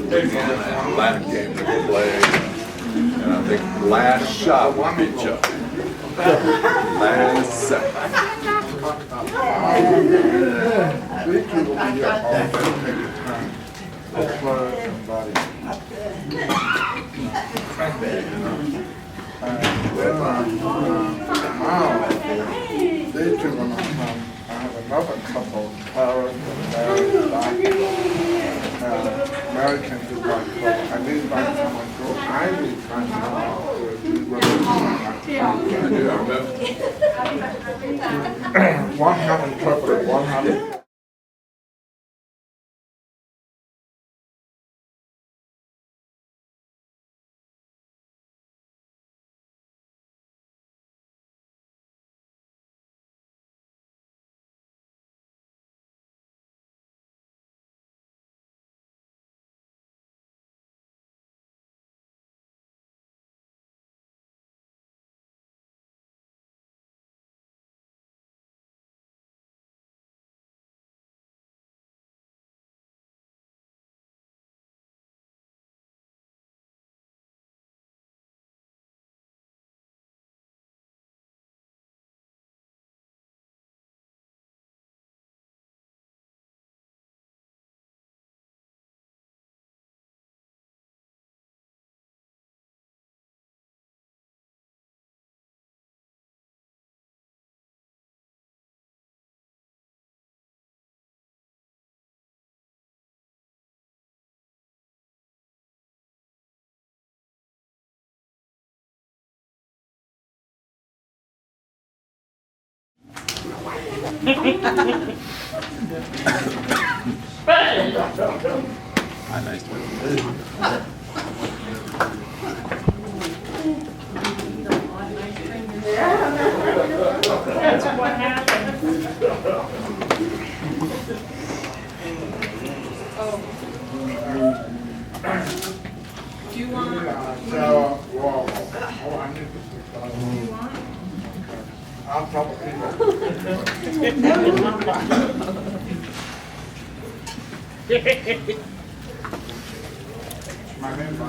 Atlanta came to play, and I think last shot we beat you. Last second. They took on I have another couple, Paris and Mary can do that. I need by the time I go, I need time to one have interpreted, one have. Hi, nice to meet you. That's what happened. Do you want? I need to sit down. Do you want? I'll talk to people. My name is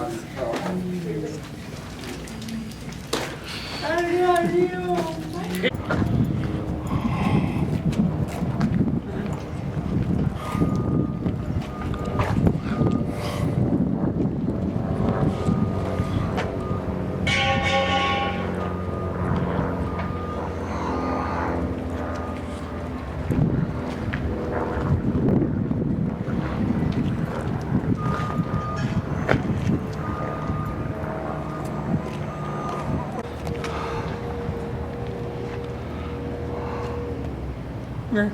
Okay.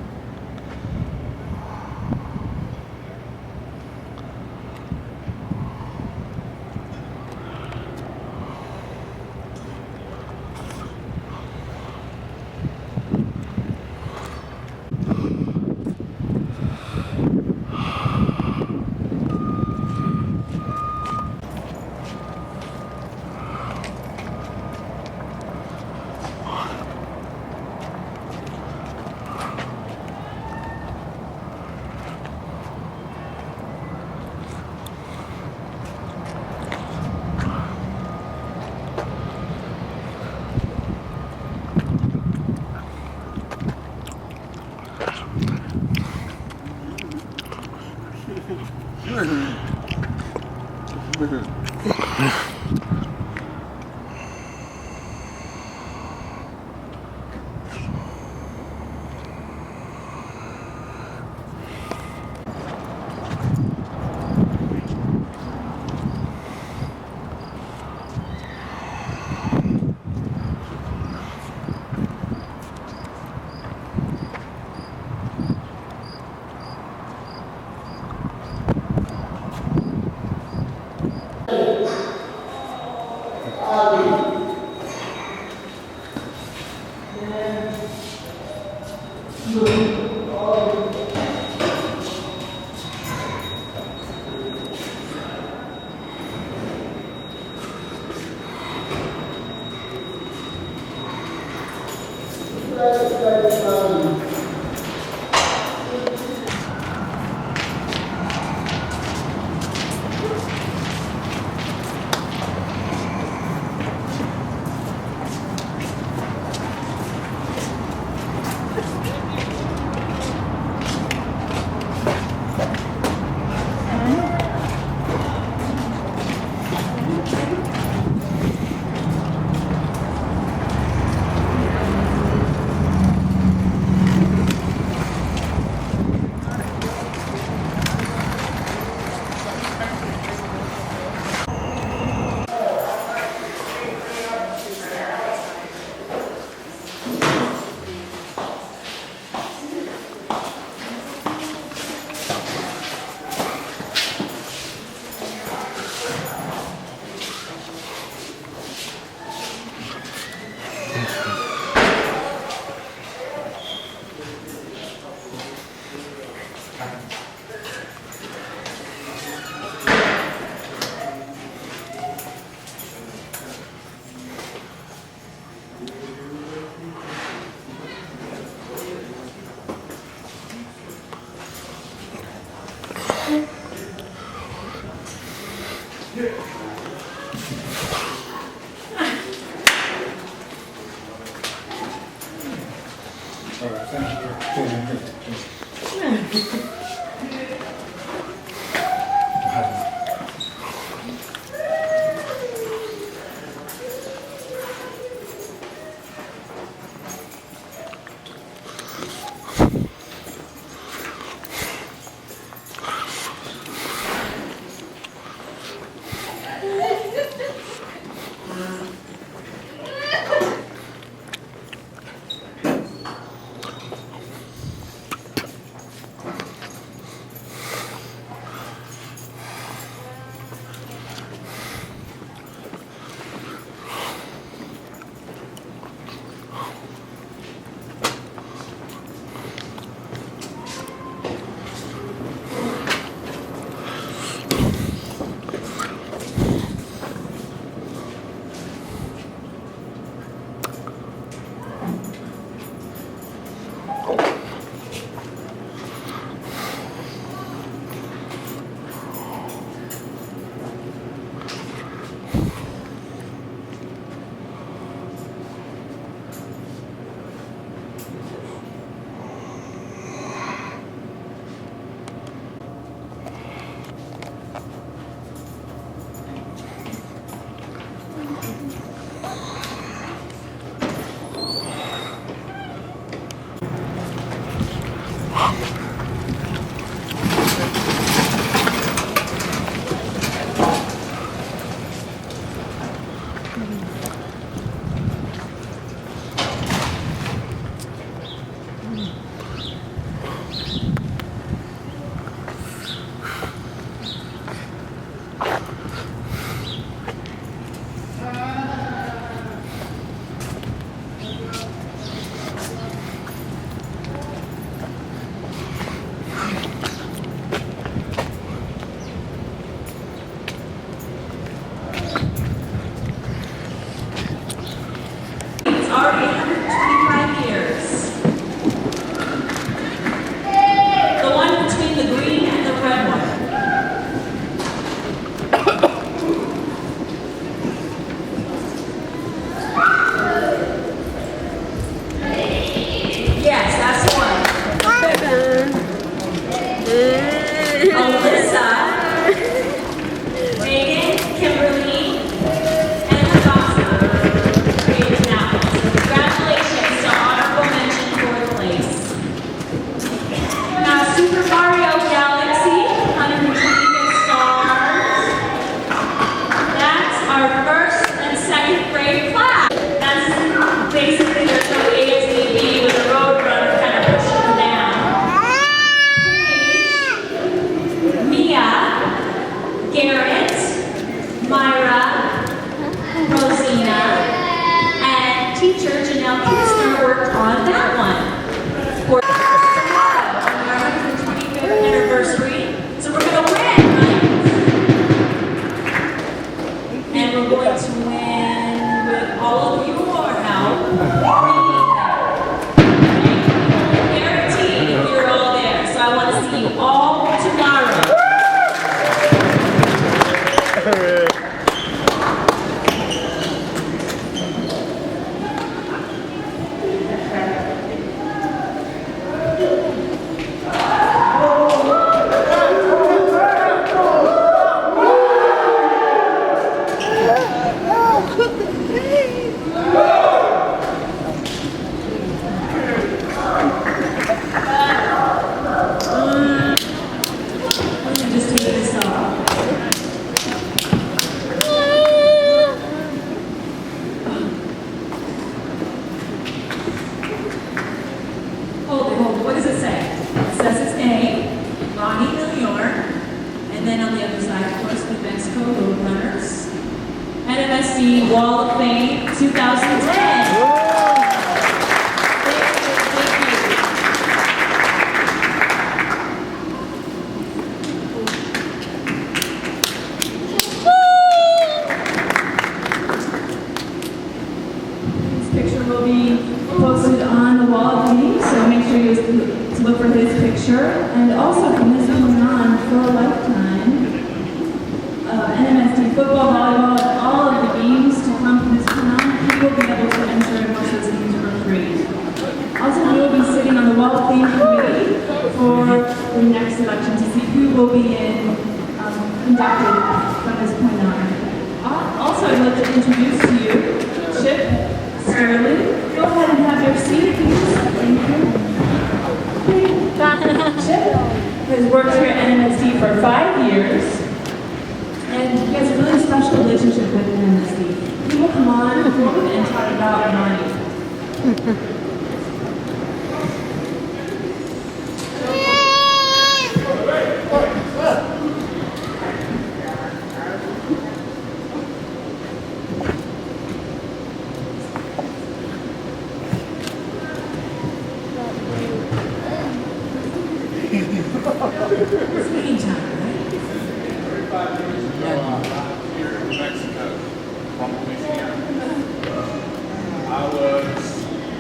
NMSD Wall of Fame 2010. Picture will be posted on the wall of fame, so make sure you look for his picture. And also from this point on, for a lifetime, NMSD football, volleyball, and all of the games to come from this point on, he will be able to enter most of those games for free. Also, he will be will be conducted from this point on. Also, I'd like to introduce to you Chip Sterling. Go ahead and have your seat, please. Thank you. Chip has worked here at NMSD for 5 years, and he has a really special relationship with NMSD. He will come on forward and talk about money. It's meeting time, right? 35 years ago, I was here in Mexico from Louisiana. I was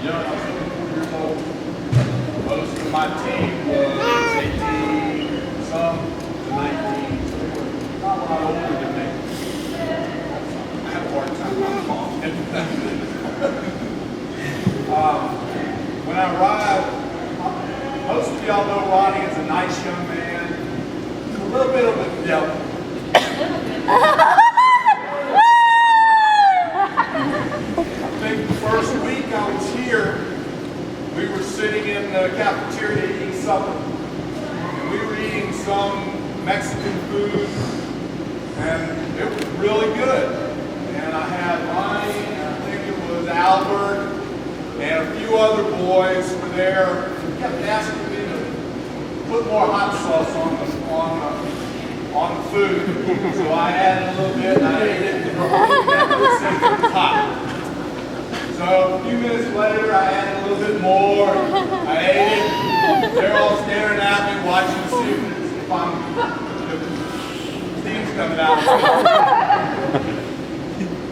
young, I was 24 years old. Most of my team was 18, some 19. Not a lot older than me. I have a hard time getting that. When I arrived, most of y'all know Ronnie is a nice young man. A little bit of a devil. I think the first week I was here, we were sitting in the cafeteria eating supper. And we were eating some Mexican food, and it was really good. And I had Ronnie, and I think it was Albert, and a few other boys were there. They kept asking me to put more hot sauce on the food. So I added a little bit, and I ate it, and it was hot. So a few minutes later, I added a little bit more. I ate it. They're all staring at me, watching to see if steam's coming out. A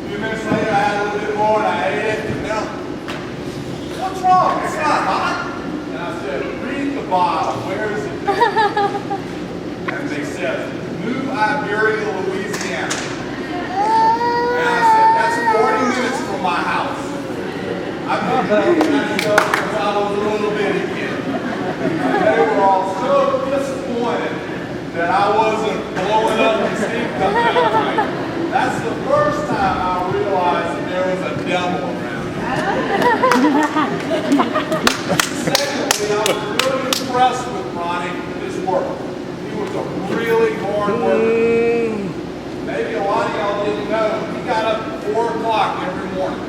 few minutes later, I added a little bit more, and I ate it. And now, what's wrong? It's not hot. And I said, read the bottle. Where is it? And they said, New Iberia, Louisiana. And I said, that's 40 minutes from my house. I've been eating that stuff since I was a little bitty kid. And they were all so disappointed that I wasn't blowing up and steam coming out of me. That's the first time I realized that there was a devil around here. Secondly, I was really impressed with Ronnie and his work. He was a really hard worker. Maybe a lot of y'all didn't know, he got up at 4 o'clock every morning.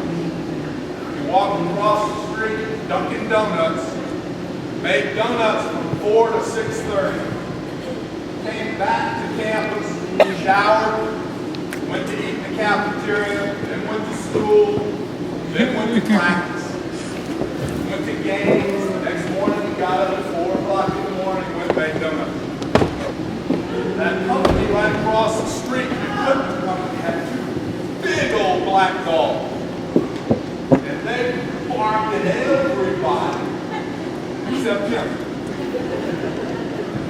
He walked across the street, Dunkin' Donuts, made donuts from 4 to 6:30. Came back to campus, showered, went to eat in the cafeteria, then went to school, then went to practice. Went to games. The next morning he got up at 4 o'clock in the morning and went and made donuts. That company right across the street, the equipment company, had 2 big old black dogs. And they barked at everybody except him.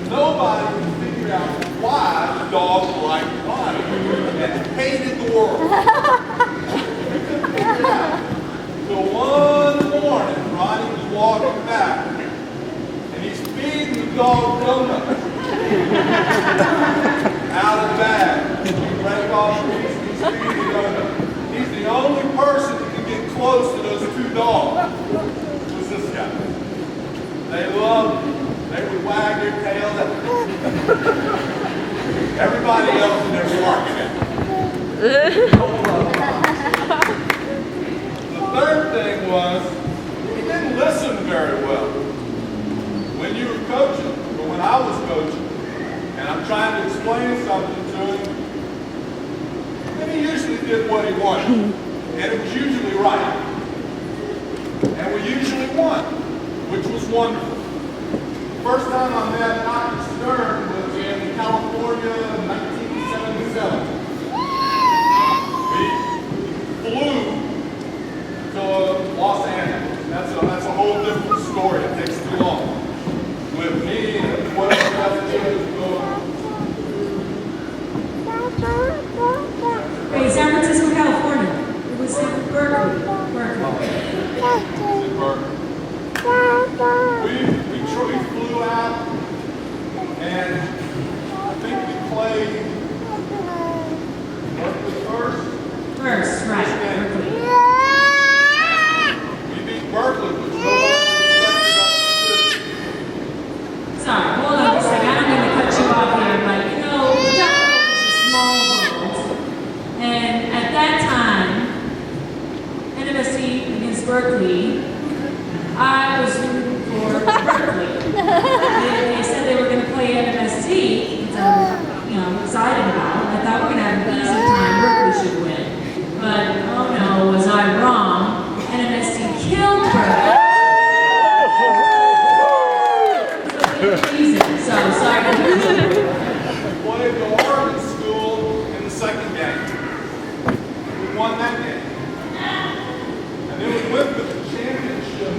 Nobody could figure out why the dogs liked Ronnie and hated the world. So one morning, Ronnie was walking back, and he's feeding the dog donuts out of the bag. You break off a piece, he's feeding the donuts. He's the only person that can get close to those 2 dogs. Was this guy. They loved him. They would wag their tails at him. Everybody else in there was barking at him. The third thing was, he didn't listen very well. When you were coaching, or when I was coaching, and I'm trying to explain something to him, and he usually did what he wanted. And it was usually right. And we usually won, which was wonderful. First time I met Dr. Stern was in California in 1977. We flew to Los Angeles. That's a whole different story. It takes too long. With me and 12 other kids going. Hey, San Francisco, California. It was in Berkeley. We flew out, and First, right. Berkeley. We beat Berkeley, which nobody expected us to do. Sorry, hold on a second. I don't mean to cut you off here, but you know, the Jackal is a small world. And at that time, NMSD against Berkeley, I was rooting for Berkeley. They said they were going to play NMSD, which I was, excited about. I thought we're going to have an easy time. Berkeley should win. But, oh no, was I wrong? NMSD killed Berkeley. So, sorry. We played the Oregon school in the second game. We won that game. And then we went to the championship.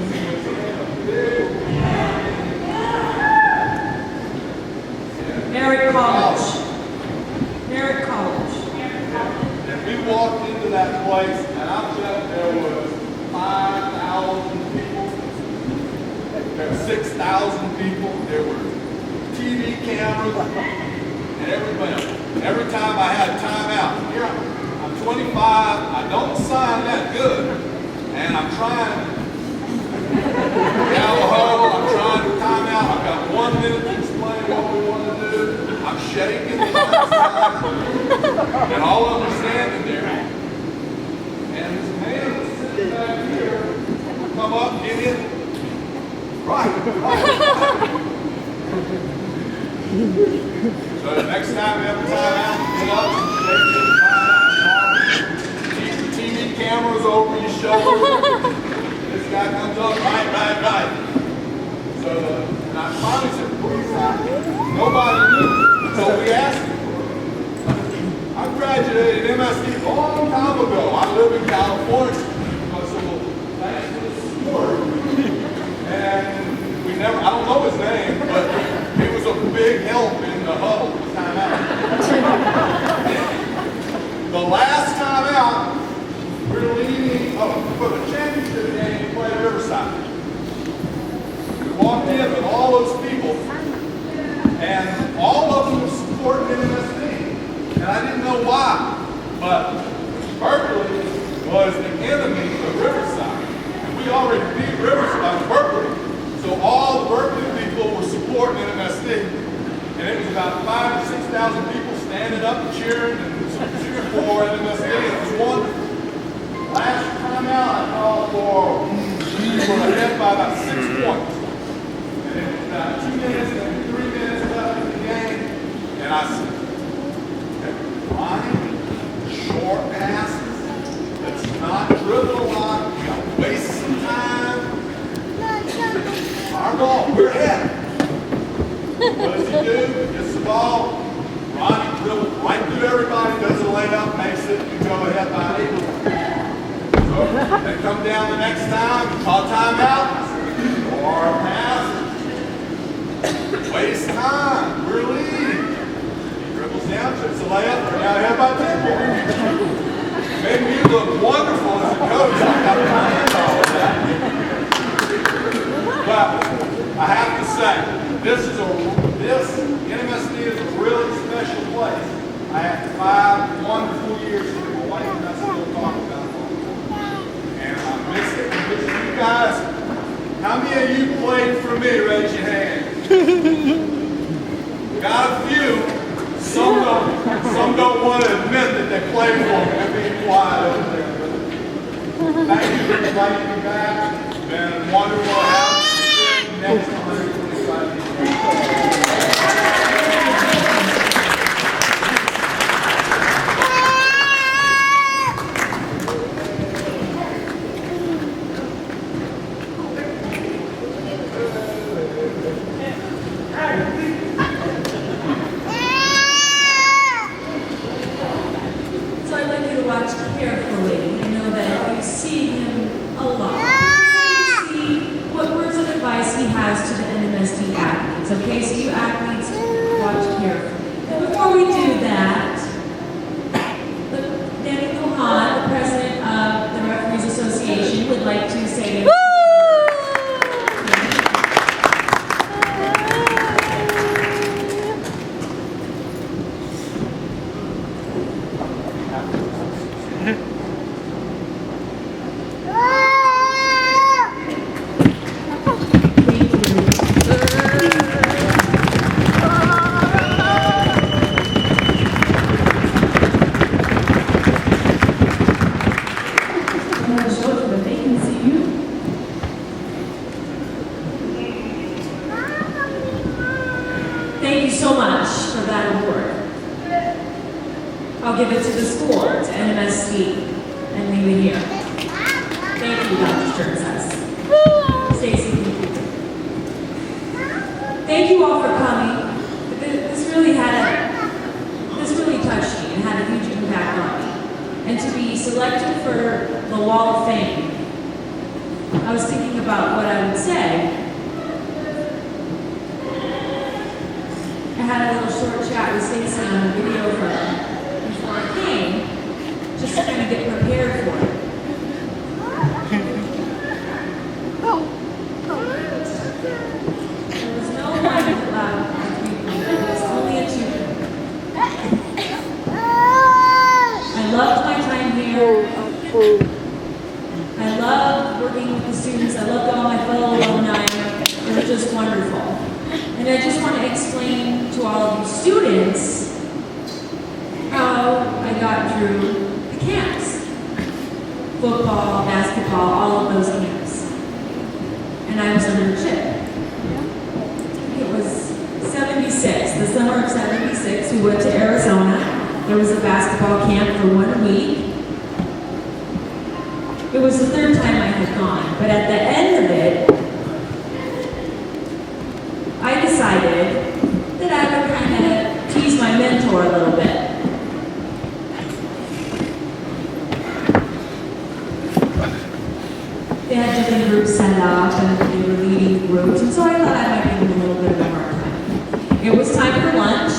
Merritt College. Merritt College. And we walked into that place, and I'll tell you, there was 5,000 people. There were 6,000 people. There were TV cameras and everybody. Every time I had a timeout, here I'm 25, I don't sign that good, and I'm trying down the hole, I'm trying to time out, I've got 1 minute to explain what we want to do, I'm shaking, and all of them are standing there, and this man is sitting back here, come up, get in, right. So the next time we have a timeout, get up, shake it, keep the TV cameras over your shoulder. This guy comes up, right. So and I finally said, please, nobody knew. So we asked him. I graduated MSD a long time ago. I live in California. I said, well, thanks for the support. And we never, I don't know his name, but he was a big help in the huddle this time out. The last time out, we're leading for the championship game to play Riverside. We walked in with all those people, and all of them were supporting NMSD. And I didn't know why, but Berkeley was the enemy of Riverside. And we already beat Berkeley. So all the Berkeley people were supporting NMSD, and it was about 5,000 to 6,000 people standing up and cheering for NMSD. It was wonderful. Last time out, I called for we were ahead by about 6 points, and it was about 2 minutes and 3 minutes left in the game, and I said, "Ronnie, short passes. Let's not dribble a lot. We got to waste some time." Our ball, we're ahead. What does he do? Gets the ball. Ronnie dribbles right through everybody, does a layup, makes it, and go ahead by 8. So they come down the next time, call timeout. More passes. Waste time. We're leading. He dribbles down, trips a layup, we're now ahead by 10 points. Made me look wonderful as a coach. I got planned all of that. But I have to say, this NMSD is a really special place. I had 5 wonderful years here. My wife and I still talk about it. And I miss it. I miss you guys. How many of you played for me? Raise your hand. Got a few. Some don't want to admit that they played for me. They're being quiet over there. Thank you for inviting me back. It's been wonderful to have you. Next 125 years. So I'd like you to watch carefully. I know that you see him a lot. You see what words of advice he has to the NMSD athletes. Okay, so you athletes, watch carefully. And before we do that, Danny Kohan, the president of the Referees Association, would like to say want to show it so that they can see you. Thank you so much for that award. I'll give it to the school, to NMSD, and leave it here. Thank you, Dr. Sternsess. Stacy, thank you. Thank you all for coming. This really touched me and had a huge impact on me. And to be selected for the Wall of Fame, I was thinking about what I would say. I had a little short chat with Stacy on the video before I came, just to kind of get prepared for it. There was no one allowed to be there. It was only a two. I loved my time here. I loved working with the students. I loved all my fellow alumni. They were just wonderful. And I just want to explain to all of you students how I got through the camps. Football, basketball, all of those camps. And I was under a chip. It was 76, the summer of 76. We went to Arizona. There was a basketball camp for 1 week. It was the third time I had gone, but at the end of it, I decided that I would kind of tease my mentor a little bit. They had different groups set up and they were leading groups, and so I thought I might give them a little bit of a hard time. It was time for lunch,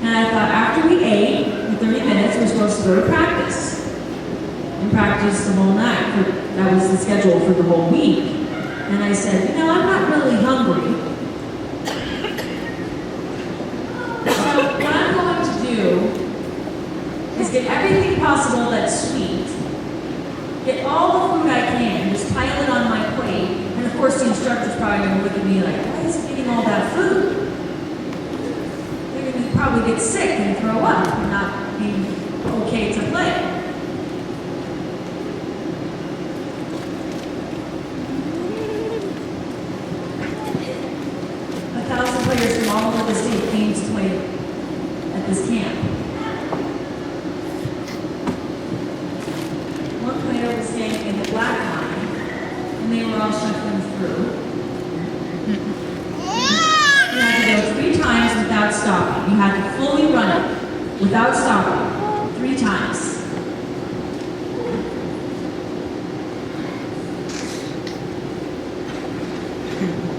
and I thought after we ate, in 30 minutes, we're supposed to go to practice. And practice the whole night. That was the schedule for the whole week. And I said, I'm not really hungry. So what I'm going to do is get everything possible that's sweet, get all the food I can, just pile it on my plate, and of course the instructor's probably going to look at me like, why is he eating all that food? They're going to probably get sick and throw up and not be okay to play. 1,000 players from all over the state came to play at this camp. One player was standing in the black line, and they were all shuffling through. You had to go 3 times without stopping. You had to fully run it without stopping 3 times.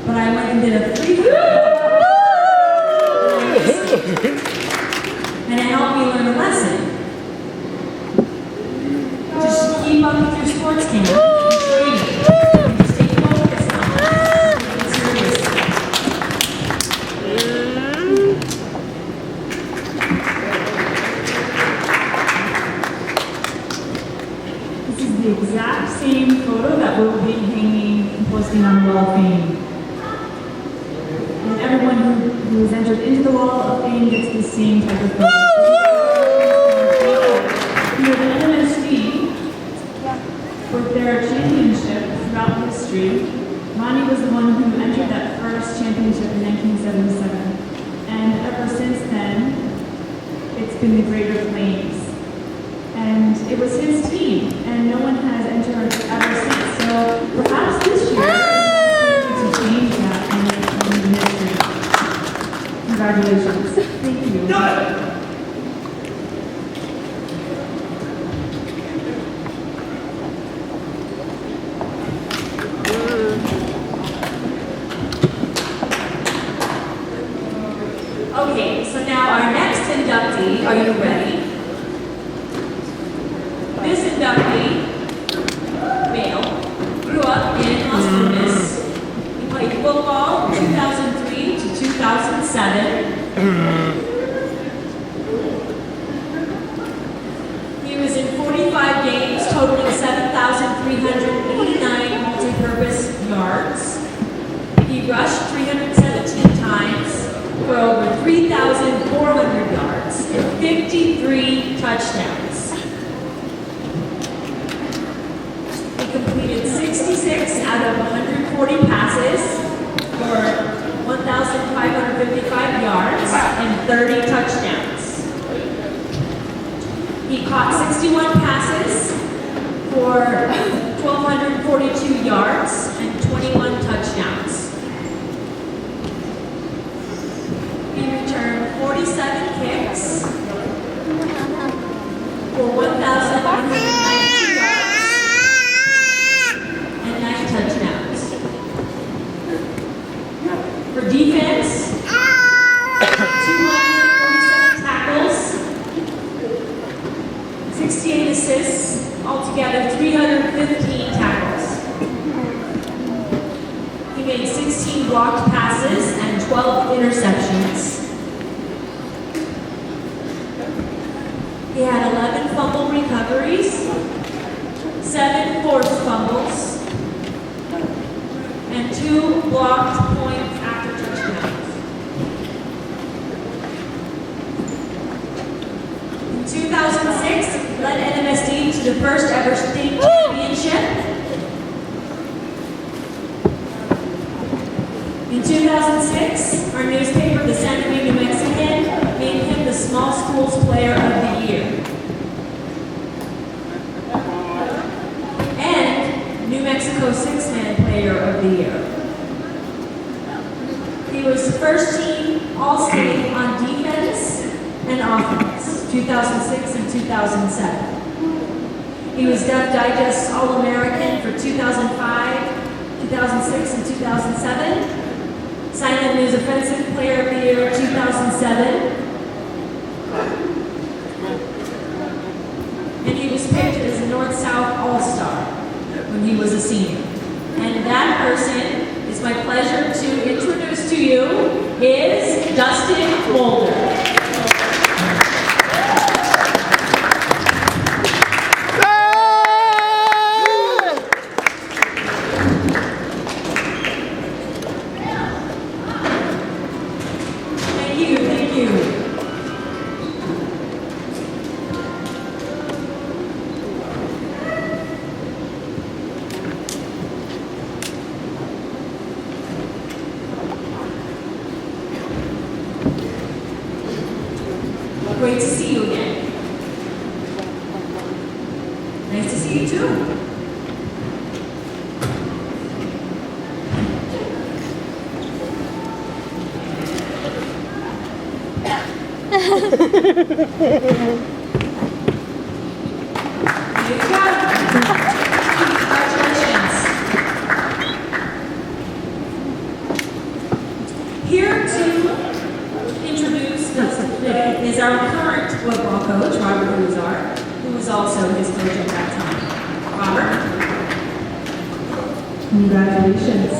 But I went and did a 3 and it helped me learn a lesson. Just keep up with your sports game and training. And just stay focused on it. Take it seriously. This is the exact same photo that we'll be hanging and posting on the Wall of Fame. And everyone who is entered into the Wall of Fame gets the same type of photo. With the NMSD, with their championship throughout history, Ronnie was the one who entered that first championship in 1977. And ever since then, it's been the Greater Flames. And it was his team, and no one has entered ever since. So perhaps this year, to change that in the history. Congratulations. Thank you. Okay, so now our next inductee, are you ready? This inductee, male, grew up in Las Vegas. He played football 2003 to 2007. He was in 45 games, totaling 7,389 multi-purpose yards. He rushed 317 times for over 3,400 yards and 53 touchdowns. He completed 66 out of 140 passes for 1,555 yards and 30 touchdowns. He caught 61 passes for 1,242 yards and 21 touchdowns. He returned 47 kicks for 1,192 yards and 9 touchdowns. For defense, 247 tackles, 68 assists, altogether 315 tackles. He made 16 blocked passes and 12 interceptions. He had 11 fumble recoveries, 7 forced fumbles, and 2 blocked points after touchdowns. In 2006, he led NMSD to the first ever state championship. In 2006, our newspaper, the Santa Fe New Mexican, made him the Small Schools Player of the Year. And New Mexico Six-Man Player of the Year. He was first team All-State on defense and offense, 2006 and 2007. He was Dove Digest All-American for 2005, 2006, and 2007. Simon News Offensive Player of the Year 2007. And he was picked as a North-South All-Star when he was a senior. And that person, it's my pleasure to introduce to you, is Dustin Mulder. Great to see you again. Nice to see you too. Good job. Congratulations. Here to introduce is our current football coach, Robert Huzar, who was also his coach at that time. Robert? Congratulations.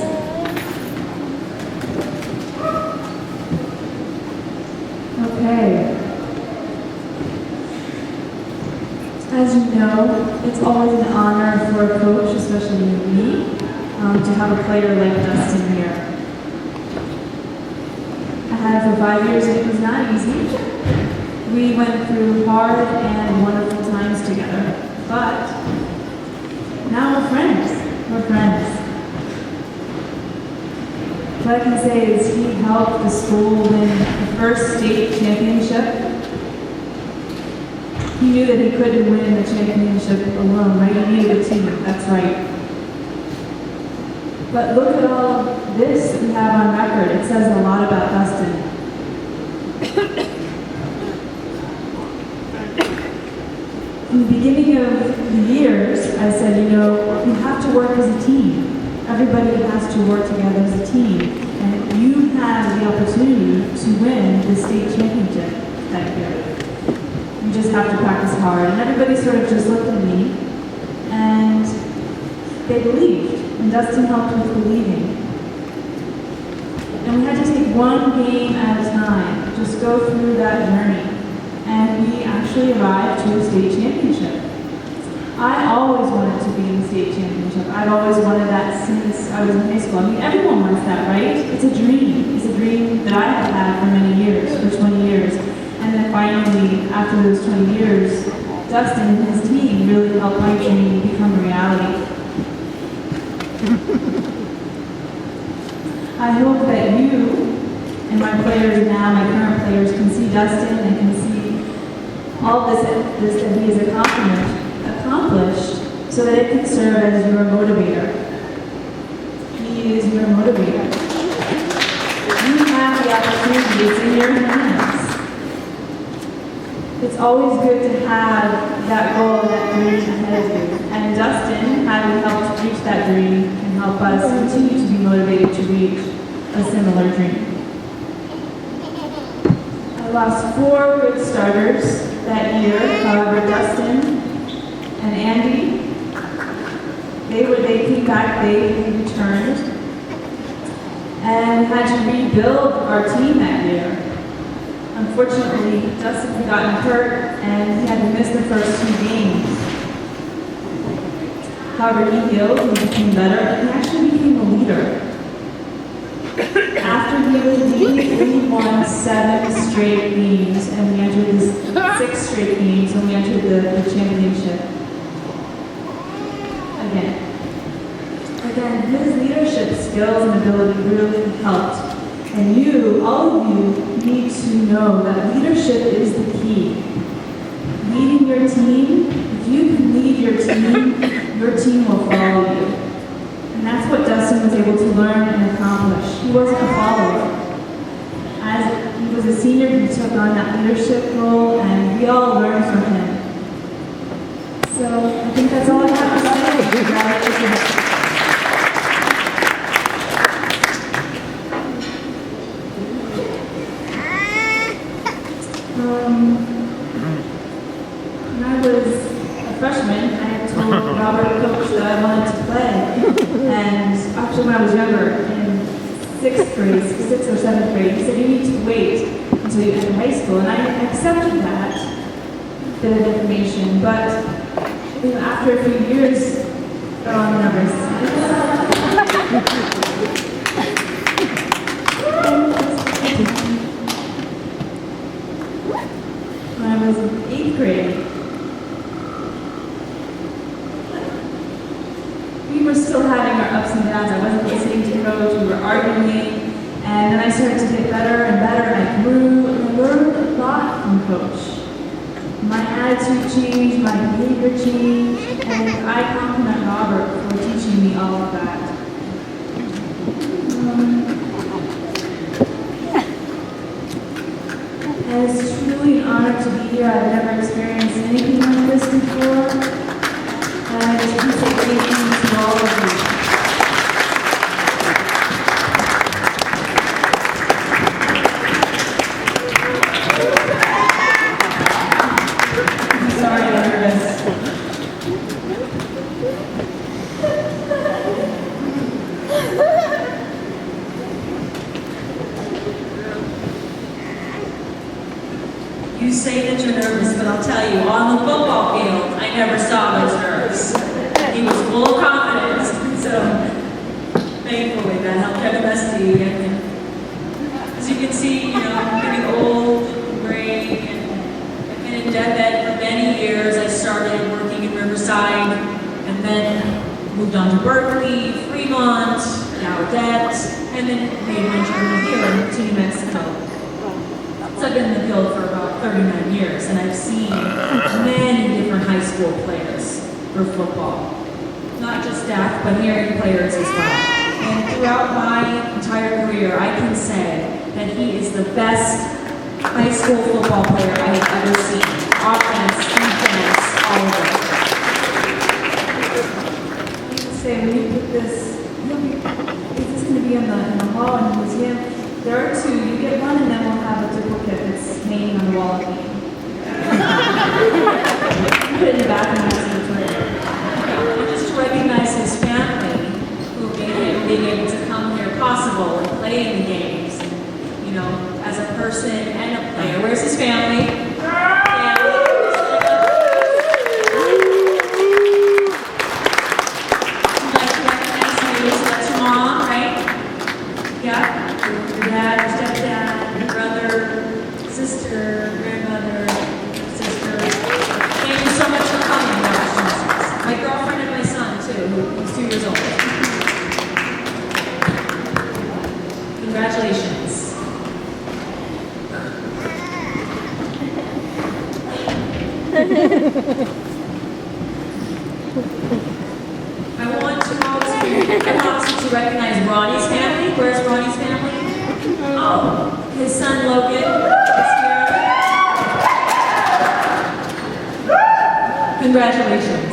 Okay. As you know, it's always an honor for a coach, especially me, to have a player like Dustin here. I had it for 5 years and it was not easy. We went through hard and wonderful times together, but now we're friends. We're friends. What I can say is he helped the school win the first state championship. He knew that he couldn't win the championship alone, right? He needed a team, that's right. But look at all this that we have on record. It says a lot about Dustin. In the beginning of the years, I said, you know, we have to work as a team. Everybody has to work together as a team. And you have the opportunity to win the state championship that year. You just have to practice hard. And everybody sort of just looked at me and they believed. And Dustin helped with believing. And we had to take one game at a time, just go through that journey. And we actually arrived to a state championship. I always wanted to be in the state championship. I've always wanted that since I was in high school. I mean, everyone wants that, right? It's a dream. It's a dream that I have had for many years, for 20 years. And then finally, after those 20 years, Dustin and his team really helped my dream become a reality. I hope that you and my players now, my current players, can see Dustin and can see all this that he has accomplished so that it can serve as your motivator. He is your motivator. You have the opportunity, it's in your hands. It's always good to have that goal, that dream ahead of you. And Dustin, having helped reach that dream, can help us continue to be motivated to reach a similar dream. I lost 4 good starters that year. However, Dustin and Andy, they came back, they returned, and had to rebuild our team that year. Unfortunately, Dustin had gotten hurt and he had to miss the first 2 games. However, he healed, he became better, and he actually became a leader. After he was leading, we won 7 straight games, and we entered this 6 straight games, and we entered the championship. Again, his leadership skills and ability really helped. And you, all of you, need to know that leadership is the key. Leading your team, if you can lead your team will follow you. And that's what Dustin was able to learn and accomplish. He wasn't a follower. As he was a senior, he took on that leadership role, and we all learned from him. So I think that's all I have to say. Congratulations. When I was a freshman, I had told Robert, coach, that I wanted to play. And actually, when I was younger, in 6th grade, 6th or 7th grade, he said, you need to wait until you enter high school. And I accepted that bit of information. But after a few years, I'm nervous. When I was in 8th grade, we were still having our ups and downs. I wasn't listening to coach, we were arguing, and then I started to get better and better, and I grew, and I learned a lot from coach. My attitude changed, my behavior changed, and I compliment Robert for teaching me all of that. And it's truly an honor to be here. I've never experienced anything like this before. And I just want to say thank you to all of you. I'm sorry, I'm nervous. You say that you're nervous, but I'll tell you, on the football field, I never saw those nerves. He was full of confidence. So, thankfully, that helped NMSD. And as you can see, I'm getting old, gray, and I've been in death ed for many years. I started working in Riverside, and then moved on to Berkeley, Fremont, Gallaudet, and then made my journey here to New Mexico. So I've been in the field for about 39 years, and I've seen many different high school players for football. Not just staff, but hearing players as well. And throughout my entire career, I can say that he is the best high school football player I have ever seen. Offense, defense, all of it. I can say, when you put this, this is going to be in the hall in the museum. There are 2. You get one, and then we'll have a duplicate that's hanging on the wall of me. Put it in the bathroom next to the toilet. And just to recognize his family, who made him being able to come here possible and play in the games, as a person and a player. Where's his family? We'd like to recognize you. So that's your mom, right? Yeah. Your dad, your stepdad, your brother, sister, I want to recognize Ronnie's family. Where's Ronnie's family? Oh, his son Logan is here. Congratulations.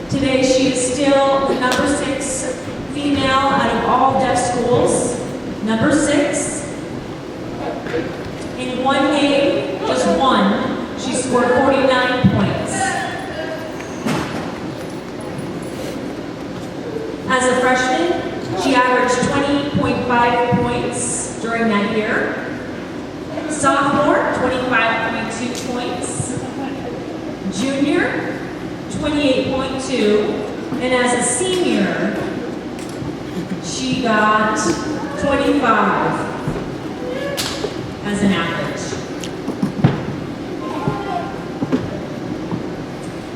Today she is still the number 6 female out of all deaf schools. Number 6. In one game, just one, she scored 49 points. As a freshman, she averaged 20.5 points during that year. Sophomore, 25.2 points. Junior, 28.2. And as a senior, she got 25 as an average.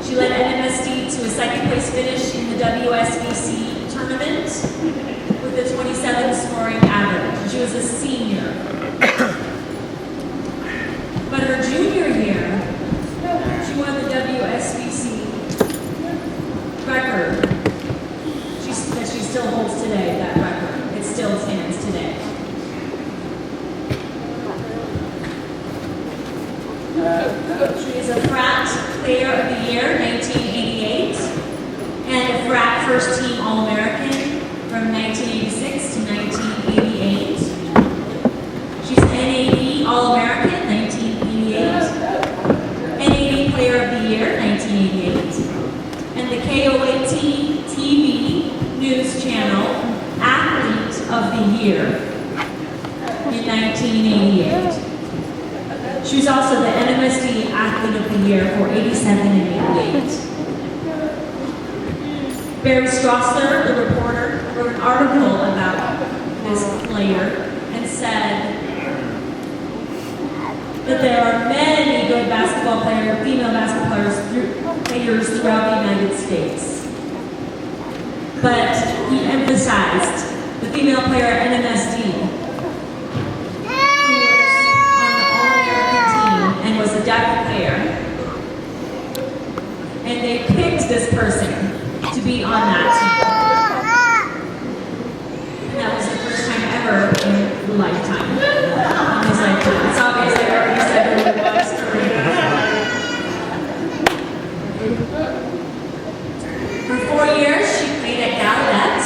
She led NMSD to a second place finish in the WSBC tournament with a 27 scoring average. She was a senior. But her junior year, she won the WSBC record. That she still holds today, that record. It still stands today. She is a frat player of the year, 1988, and a frat first team All-American from 1986 to 1988. She's an NAB All-American, 1988, NAB Player of the Year, 1988, and the KOAT TV News Channel Athlete of the Year in 1988. She was also the NMSD Athlete of the Year for 87 and 88. Barry Strossler, the reporter, wrote an article about this player and said that there are many good basketball players, female basketball players throughout the United States. But he emphasized the female player at NMSD, who was on the All-American team and was a deaf player. And they picked this person to be on that team. And that was the first time ever in the lifetime. In his lifetime. It's obvious I already said who it was. For 4 years, she played at Gallaudet.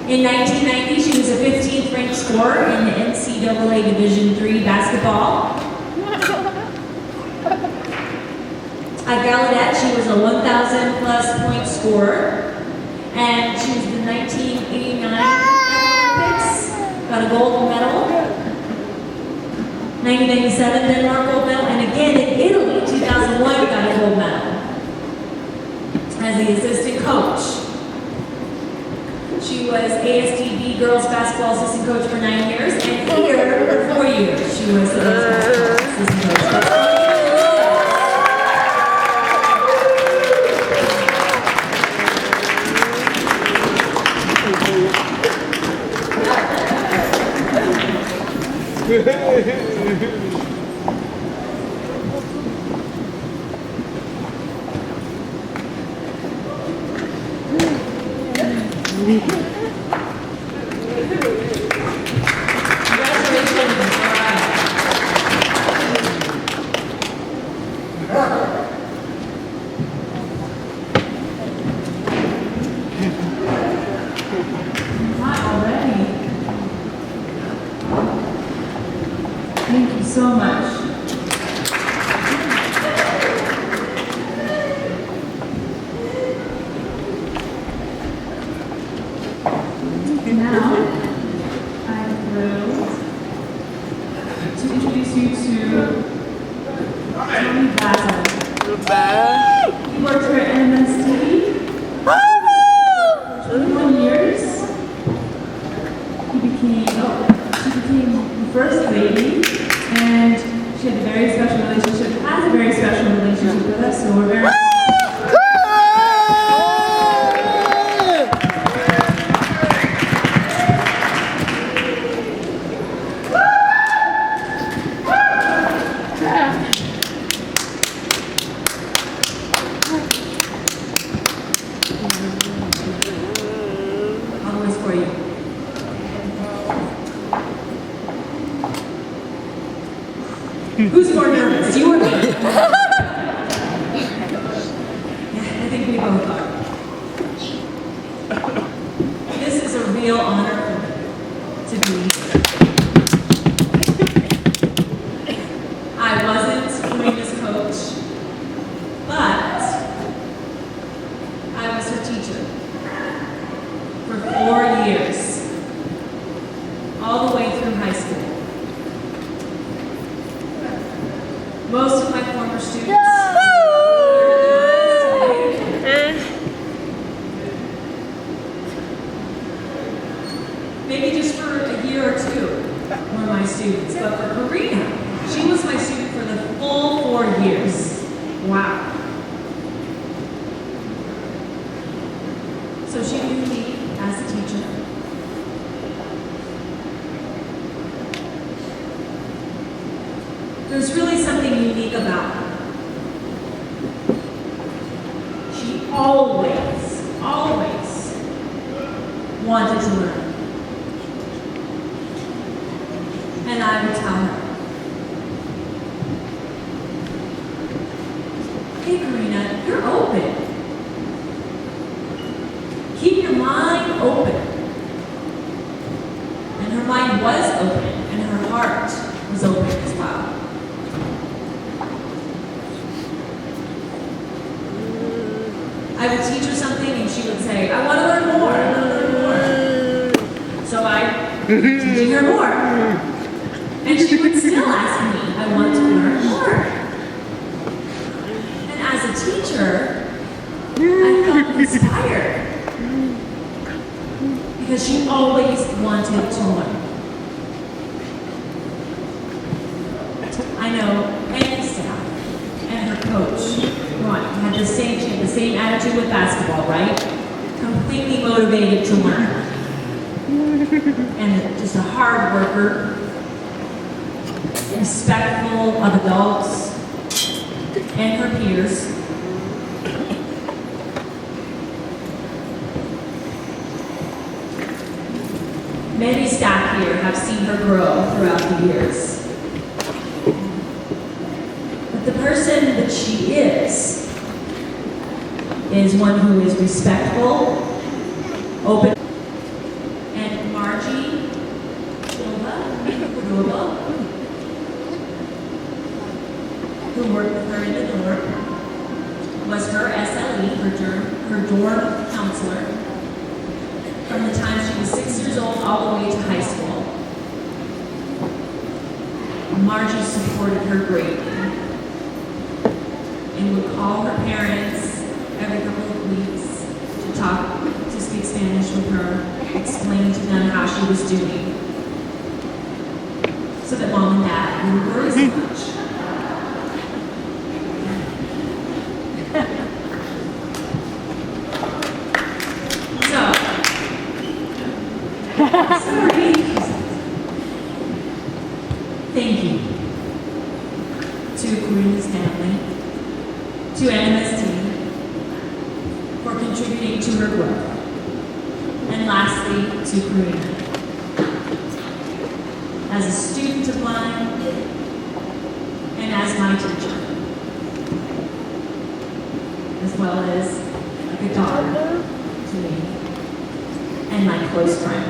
In 1990, she was a 15th ranked scorer in the NCAA Division III basketball. At Gallaudet, she was a 1,000 plus point scorer, and she was the 1989 Olympics, got a gold medal. 1997 Denmark gold medal, and again in Italy, 2001 got a gold medal as the assistant coach. She was ASDB girls basketball assistant coach for 9 years, and here for 4 years she was the girls basketball assistant coach. Thank you so much. Now, I'm thrilled to introduce you to Tony Basil. He worked for NMSD for 21 years. She became the first lady, and she had a very special relationship, has a very special relationship with us, so we're American. I'll always for you. Who's more nervous, you or me? Yeah, I think we both are. This is a real honor to be here. I wasn't Karina's coach, but I was her teacher for 4 years, all the way through high school. Most of my former students maybe just for a year or two were my students, but for Karina, she was my student for the full 4 years. Wow. So she knew me as a teacher. There's really something unique about her. She always wanted to learn. And I would tell her, hey Karina, you're open. Keep your mind open. And her mind was open, and her heart was open as well. I would teach her something and she would say, I want to learn more, I want to learn more. So I teaching her more. And she would still ask me, I want to learn more. And as a teacher, I felt inspired. Because she always wanted to learn. I know any staff and her coach had the same attitude with basketball, right? Completely motivated to learn. And just a hard worker, respectful of adults and her peers. Many staff here have seen her grow throughout the years. But the person that she is one who is respectful, open, and Margie Silva, who worked with her in the dorm, was her SLE, her dorm counselor, from the time she was 6 years old all the way to high school. Margie supported her greatly and would call her parents every couple of weeks to speak Spanish with her, explain to them how she was doing, so that mom and dad wouldn't worry so much. Sorry. Thank you to Karina's family, to NMSD, for contributing to her growth. And lastly, to Karina. As a student of mine, and as my teacher, as well as a good daughter to me, and my close friend.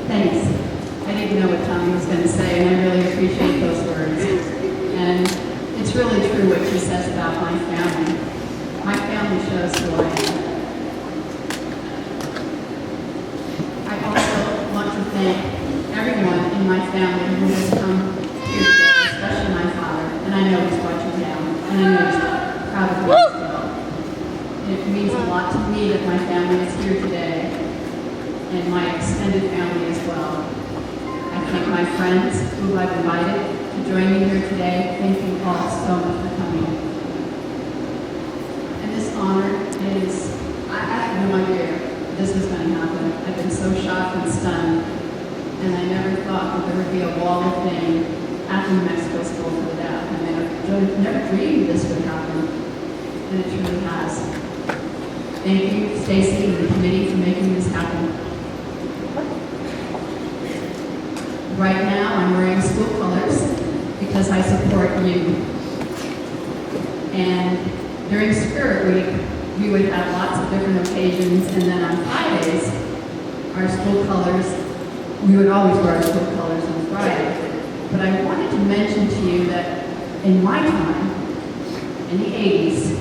Thanks. I didn't know what Tommy was going to say, and I really appreciate those words. And it's really true what she says about my family. My family shows who I am. I also want to thank everyone in my family who has come here today, especially my father, and I know he's watching now, and I know he's proud of me as well. It means a lot to me that my family is here today, and my extended family as well. I thank my friends who I've invited to join me here today. Thank you all so much for coming. And this honor is, I had no idea this was going to happen. I've been so shocked and stunned, and I never thought that there would be a wall of fame at the New Mexico School for the Deaf. I never dreamed this would happen, and it truly has. Thank you, Stacy, and the committee for making this happen. Right now, I'm wearing school colors because I support you. And during Spirit Week, we would have lots of different occasions, and then on Fridays, our school colors, we would always wear our school colors on Friday. But I wanted to mention to you that in my time, in the 80s,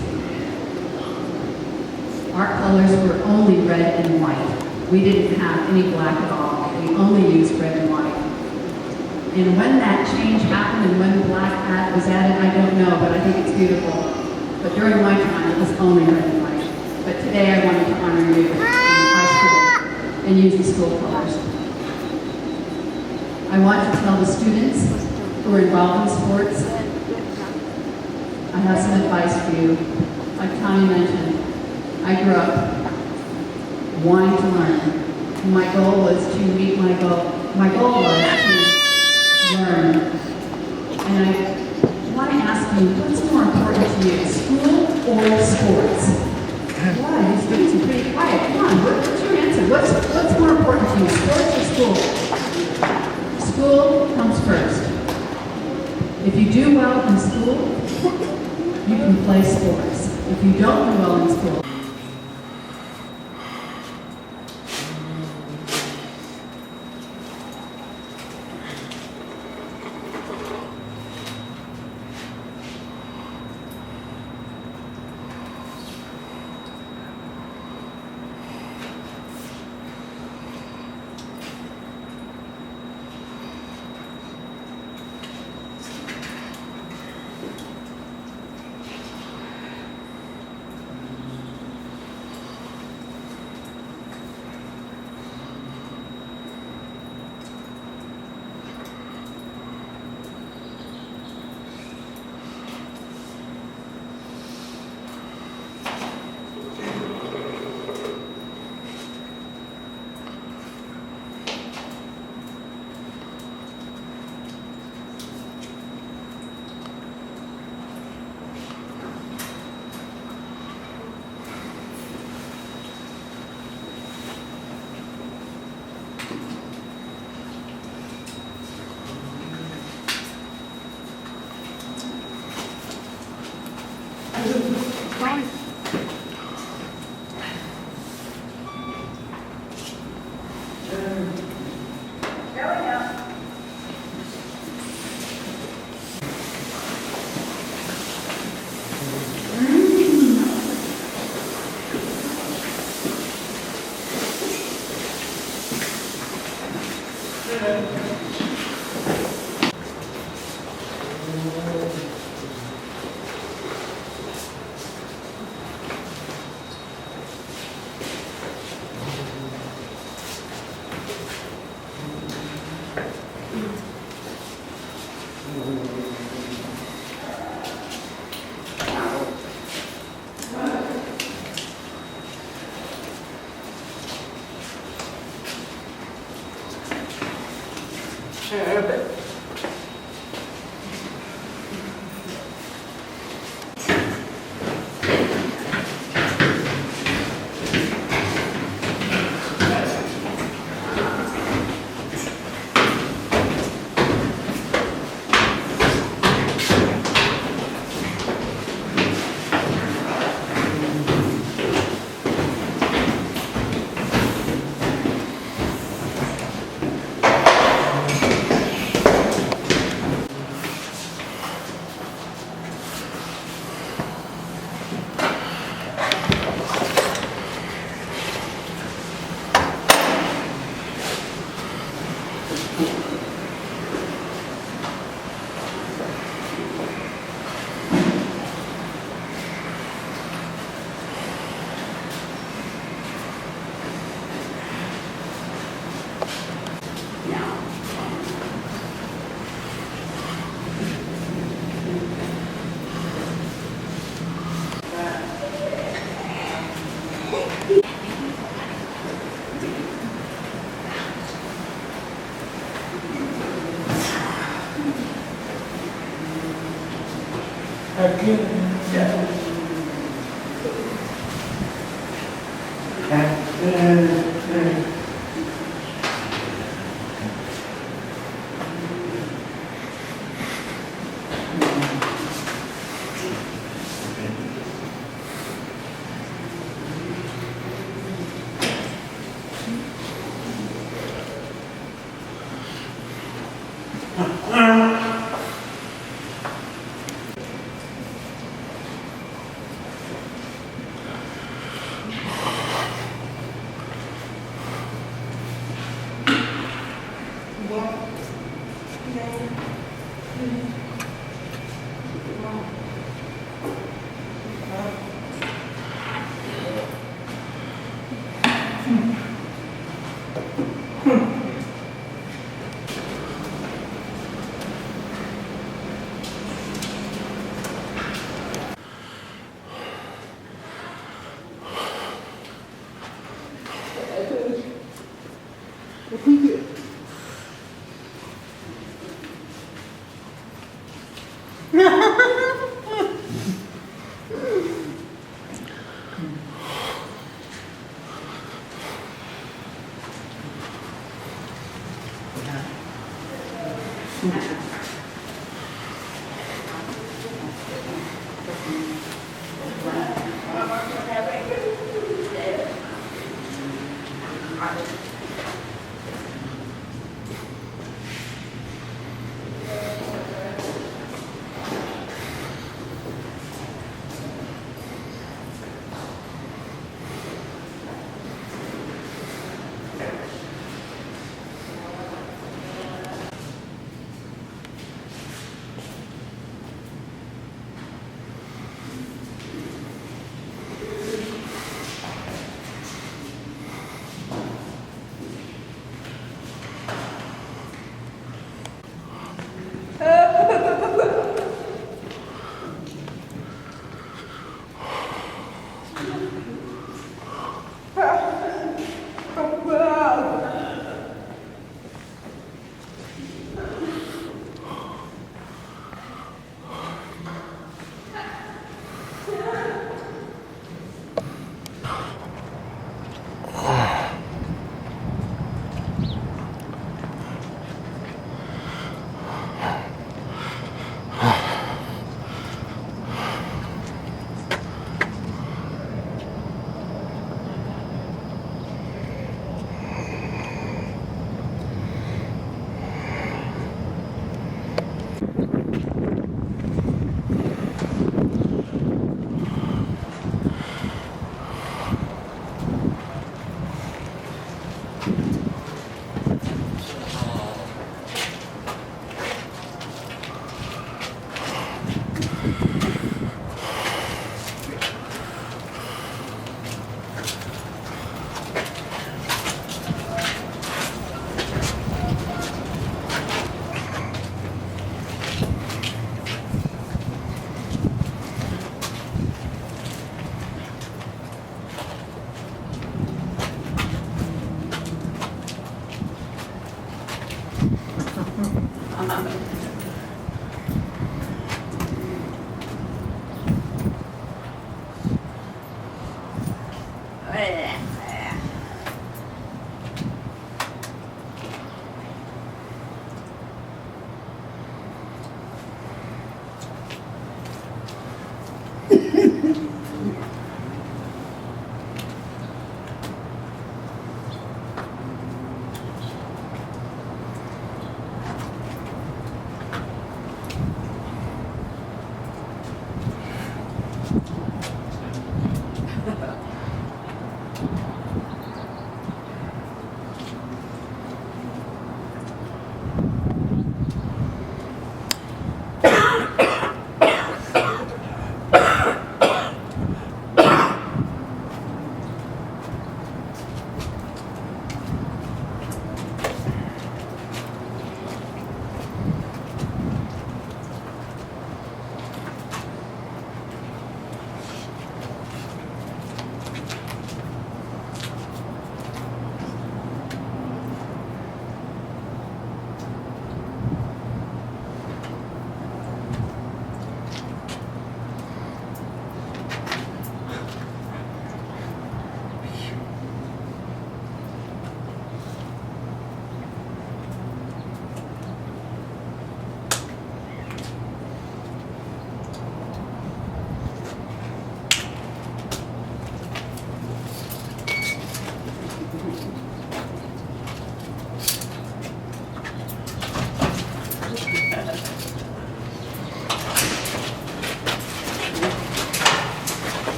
our colors were only red and white. We didn't have any black at all. We only used red and white. And when that change happened and when the black hat was added, I don't know, but I think it's beautiful. But during my time, it was only red and white. But today I wanted to honor you in our school and use the school colors. I want to tell the students who are involved in sports, I have some advice for you. Like Tommy mentioned, I grew up wanting to learn. My goal was to meet my goal. My goal was to learn. And I want to ask you, what's more important to you, school or sports? Why? These students are pretty quiet. Come on, what's your answer? What's more important to you, sports or school? School comes first. If you do well in school, you can play sports. If you don't do well in school,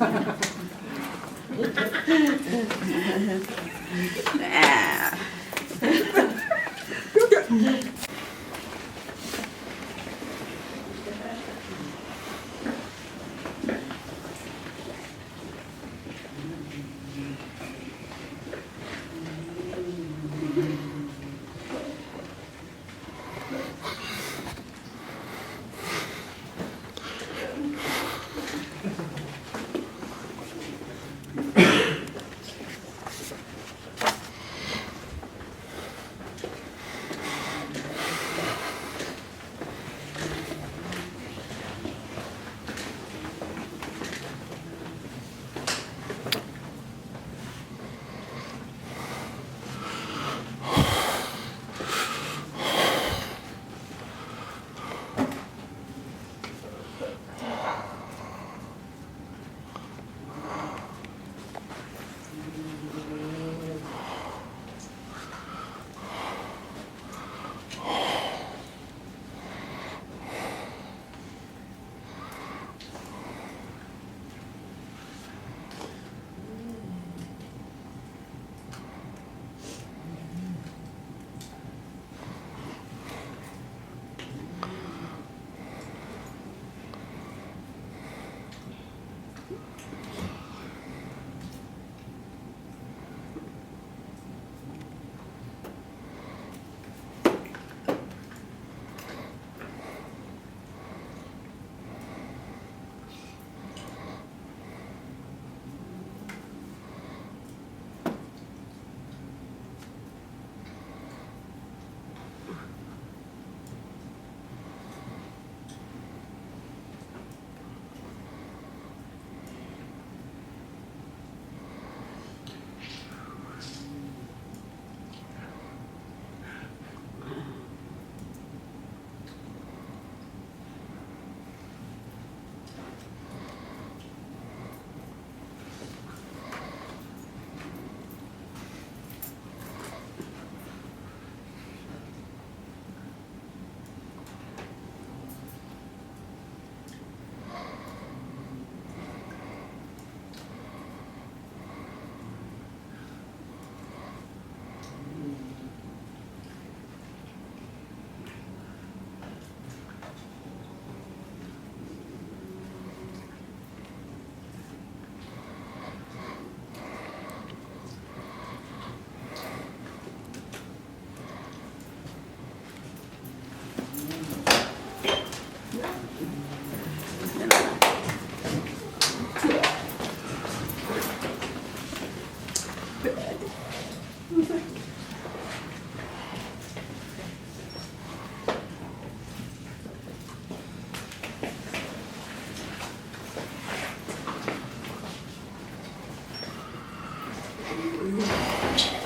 I'm not gonna change.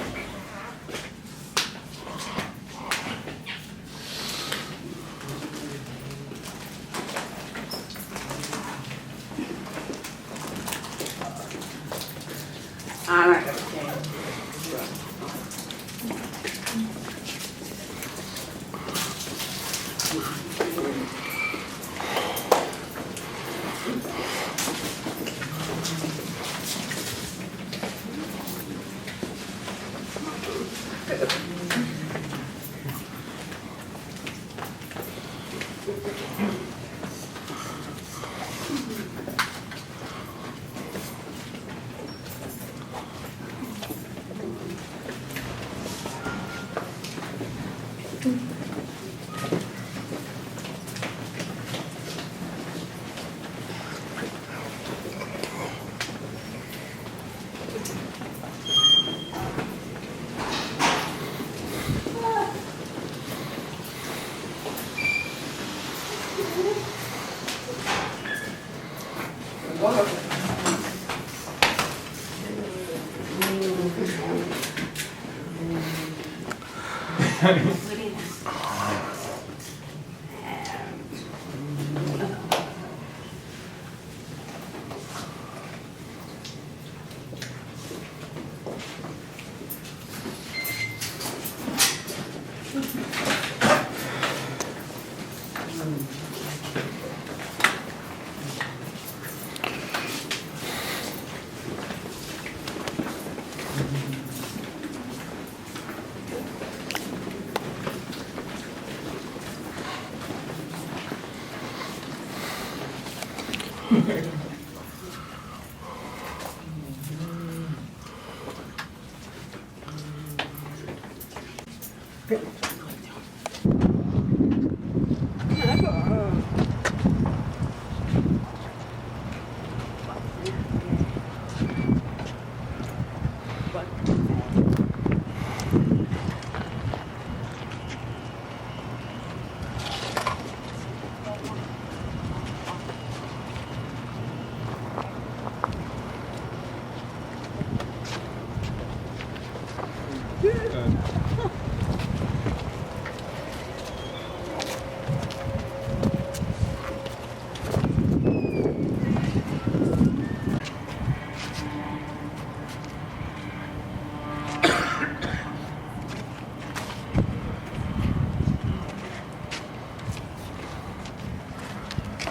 Good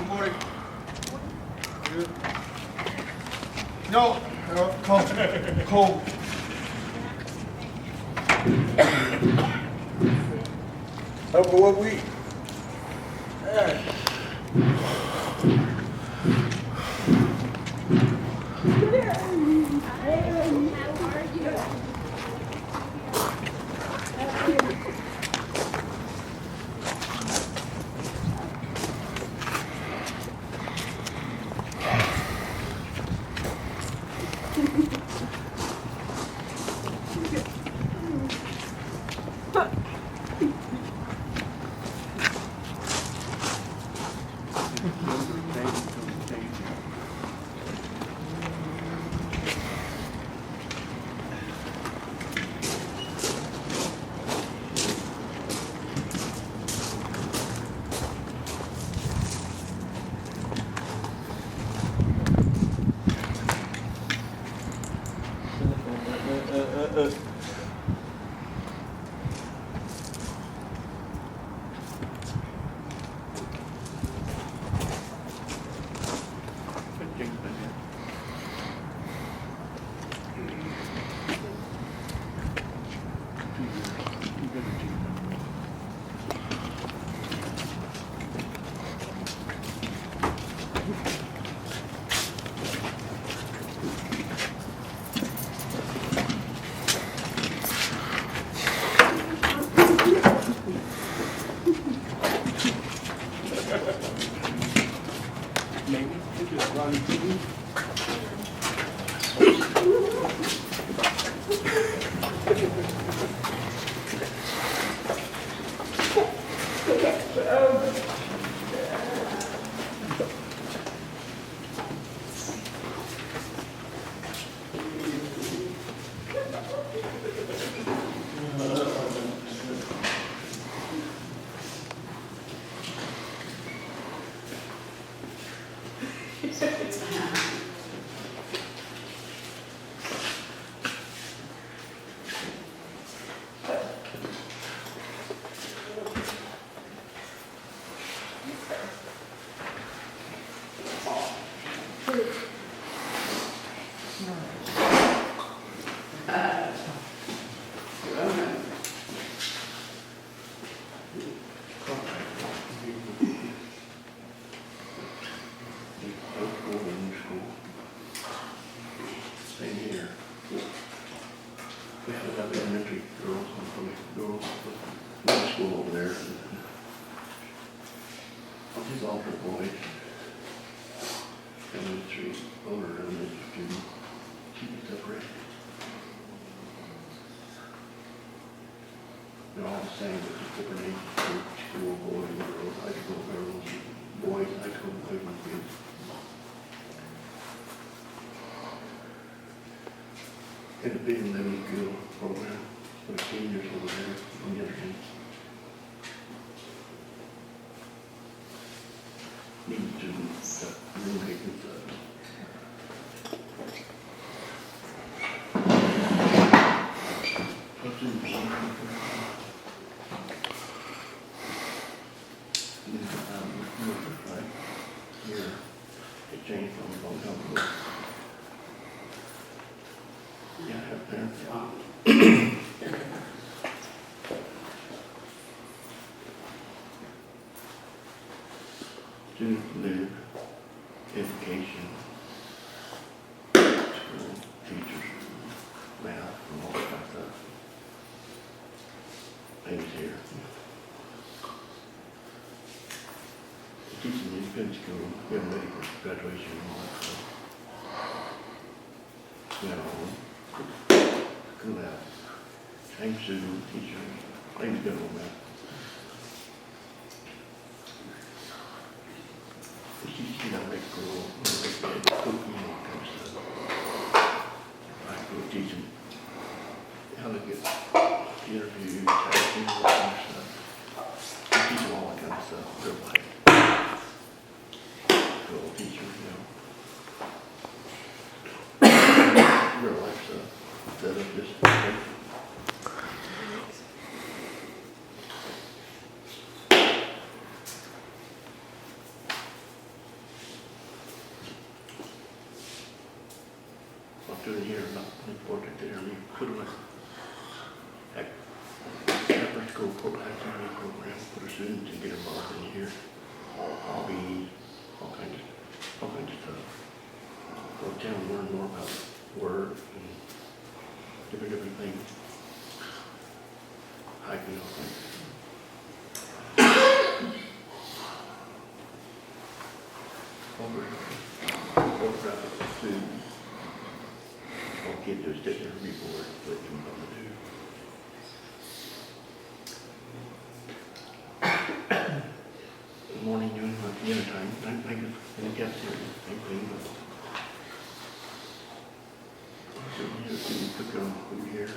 morning. No, cold. Cold. Over what week? Maybe we just run through. Same here. We had enough elementary girls middle school over there. These altar boys. Elementary, older elementary students, keep it separated. They're all the same, but just different age groups, school boys, girls, high school girls, boys, high school boys and kids. And a big living skill program for the seniors over there on the other hand. Need to remake it. What's in the right here, it changed from a long time ago. Yeah, I have parents. Students live, education, school, teachers, math, and all that stuff. Maybe school, getting ready for graduation and all that stuff. You know, school house, same student, teacher, things go on that. She got a big girl, a big bed, cooking, all that kind of stuff. I go teach them how to get interviews, how to do all that kind of stuff. I teach them all that kind of stuff. They're like, girl teacher, you know. Real life stuff. Instead of just, doing here, not important there, we put them at after school activity program for the students and get involved in here. Hobbies, all kinds of stuff. Go down and learn more about work and different things. Hiking, all things. Photographic food. All kids do is take their report, what you want to do. In the morning, doing like dinner time, I just in the cafeteria, I clean up. So here, we cook on food here.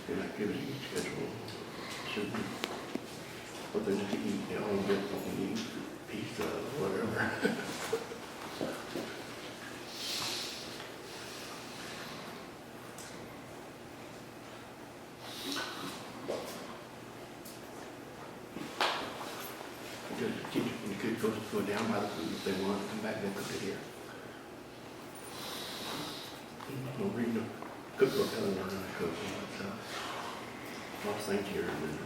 Good activity schedule. Should be. But then if you eat, you know, get something to eat, pizza, whatever. Because the kids, when the kids go down by the food, if they want to come back, they cook it here. We'll read the cookbook, I learn how to cook and all that stuff. Lots of things here and then.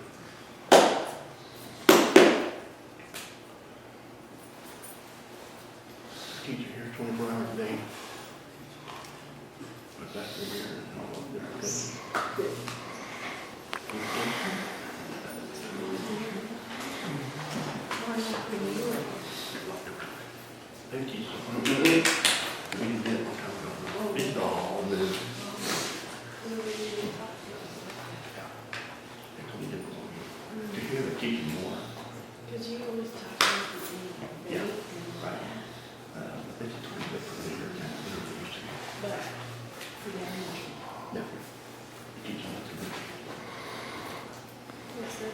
Teacher here 24 hours a day. Professor here and all of different things. Thank you. We did it one time ago. It's all the. Yeah. It's only different. To hear the teaching more. Because you always talk about the Yeah. Right. It's totally different later than we used to. but for them, Yeah. Teaching us to do. yes, sir.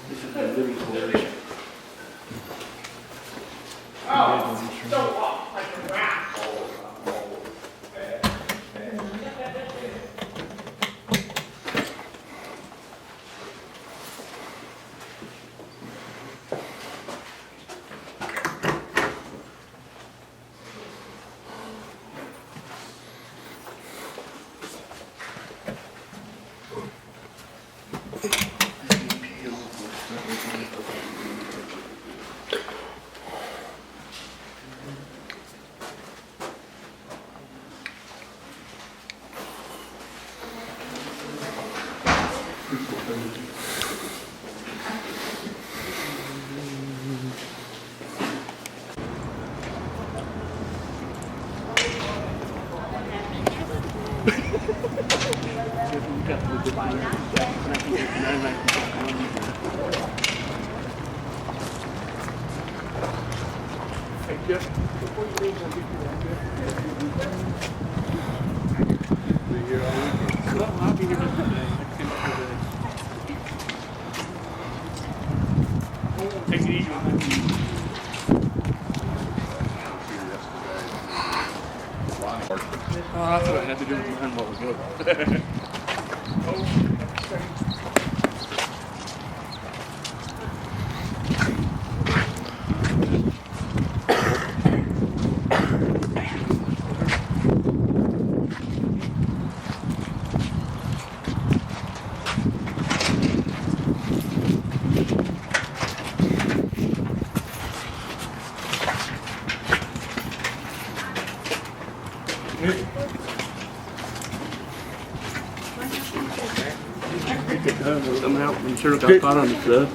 This is the living quarters. Hey, Jeff, before you leave, I'll give you that, Jeff. Be here all weekend. Well, I'll be here today. Take it easy. I was here yesterday. Oh, I thought I had to do with mine a while ago. Somehow, I'm sure it got caught on the stuff.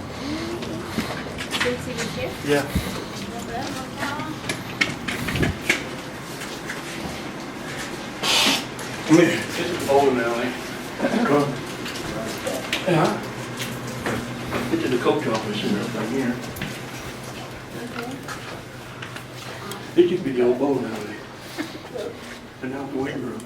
Since he was here? Yeah. This is a bowling alley. Yeah. This is the coach office in right here. This used to be the old bowling alley. And now it's the weight room.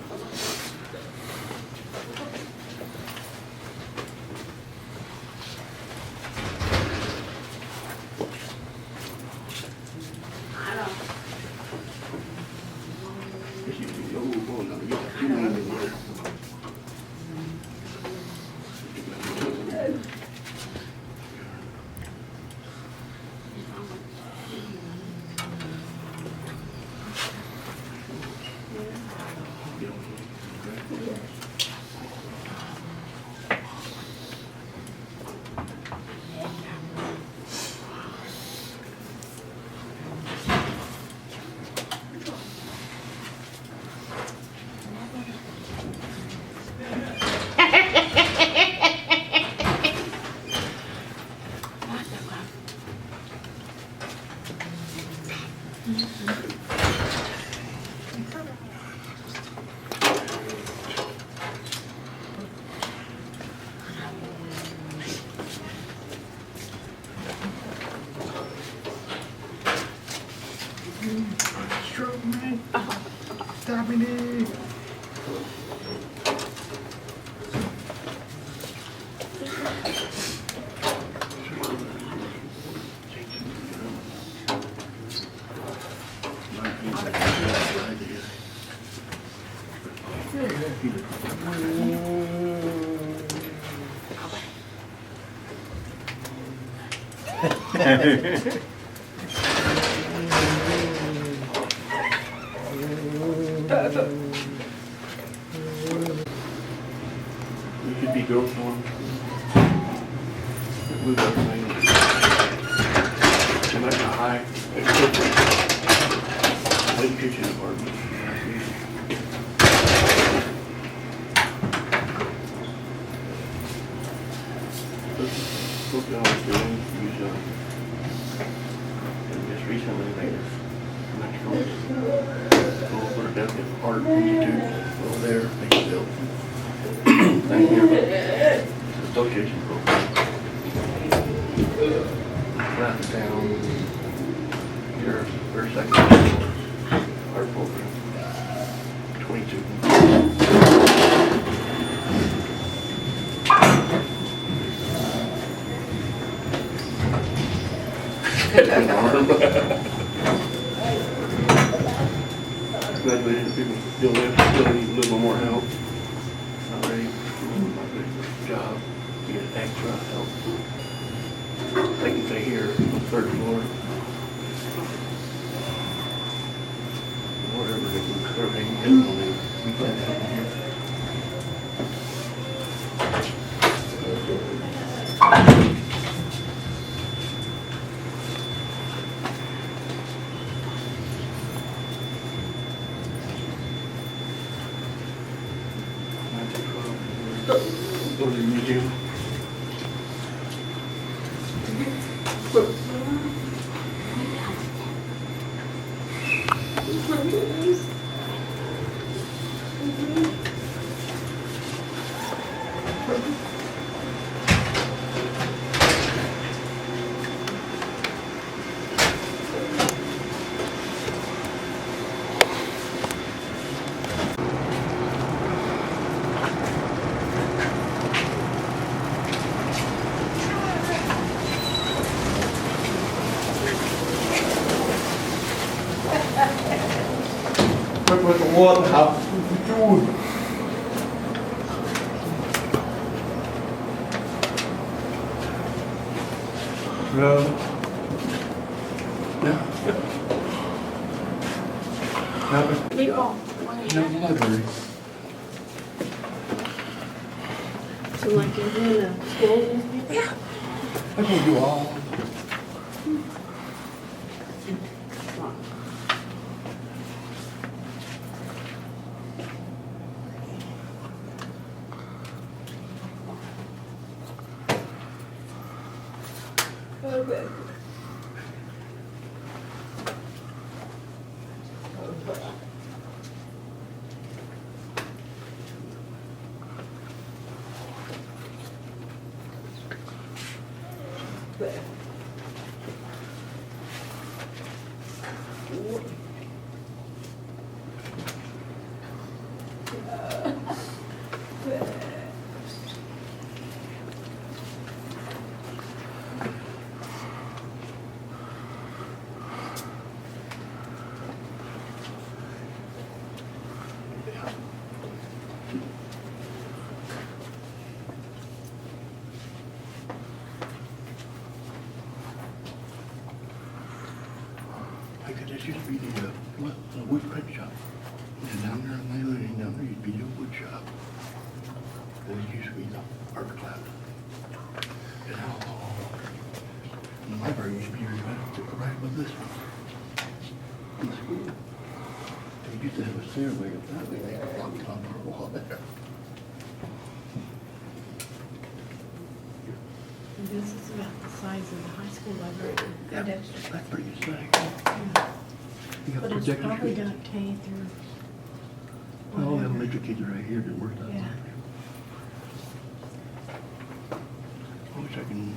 This used to be the old bowling alley. You got two rooms in there. Stroke, man. Dominic. You could be girls one. Move that thing. She might not high. Big kitchen apartment. Look down the doing, use and just recently made it. Go put it down in art on YouTube over there, make it build. Thing here, but it's an association program. Right in town, your first, second, art program. 22. Graduated, people still need a little more help. Not ready for a job, get extra help. They can stay here on the third floor. Whatever they can, whatever they can get on the weekend help here. Go to the museum. With the water, No. No. People. No library. So like in the schools and people? Yeah. I told you all. Okay. Like that used to be the wood print shop. And down there on the lane, down there used to be the wood shop. And it used to be the art class. And now, and the library used to be right above this one. In the school. They used to have a stairway up that way. They had a long top for a wall there. And this is about the size of the high school library. Yeah, That extra. that's pretty exciting. Yeah. You got But it's projector probably screens. got K through. All the whatever. elementary kids are right here that work that. Yeah. I wish I can.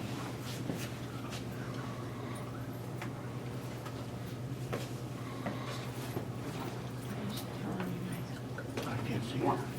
I can't see it.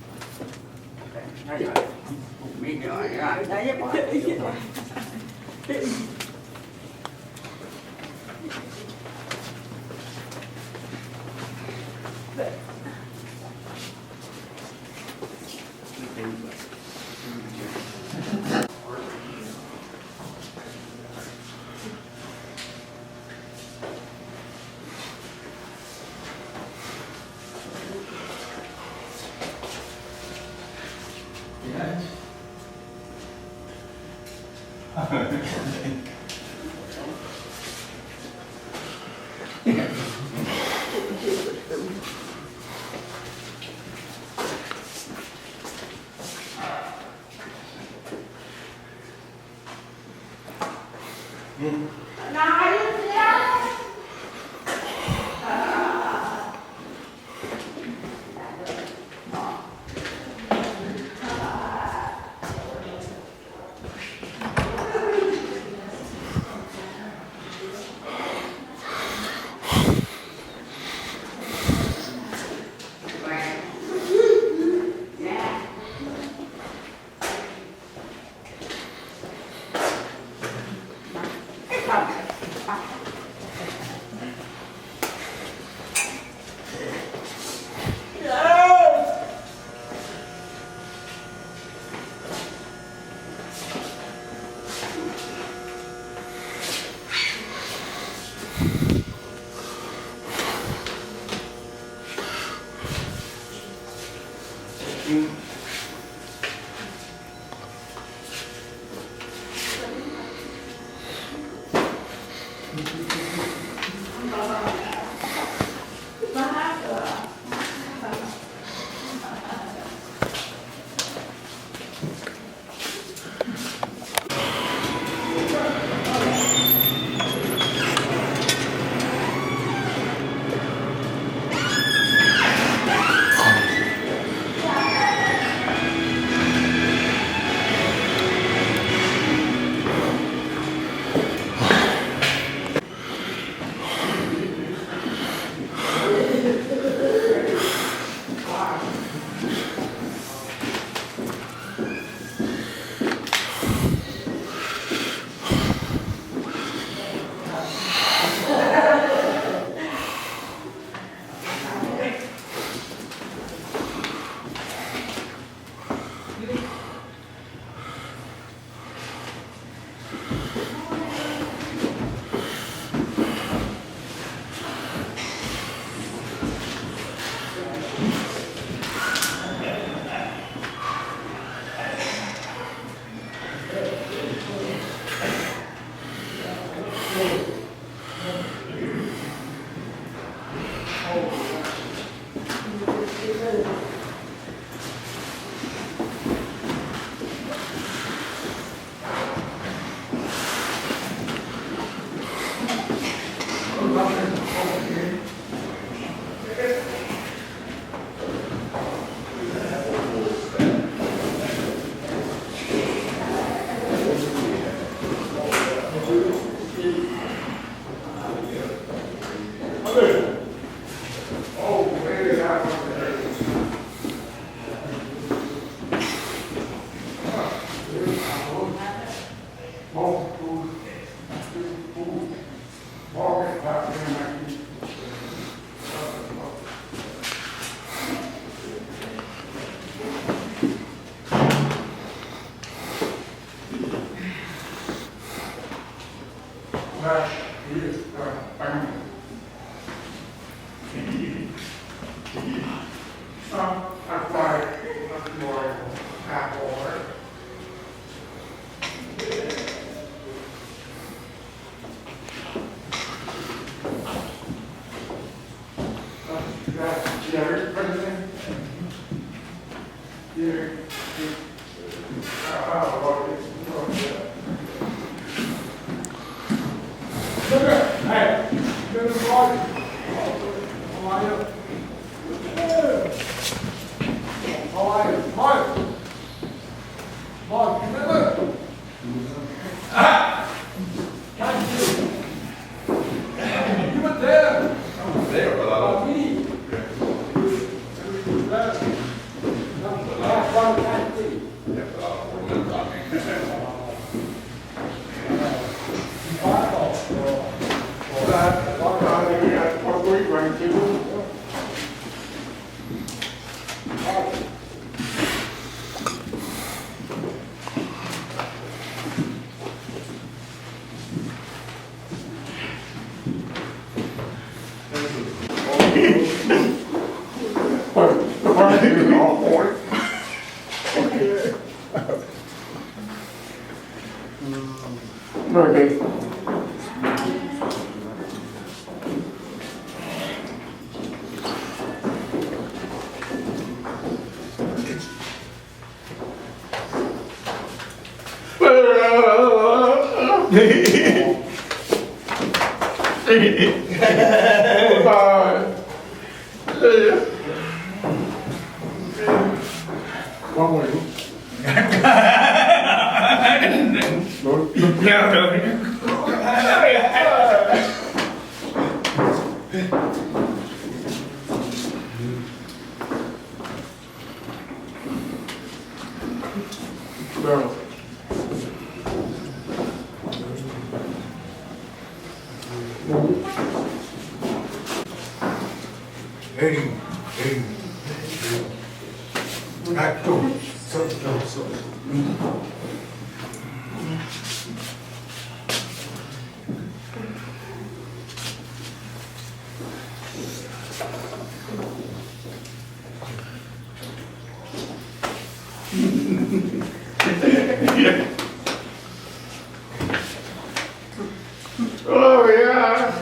Oh, yeah.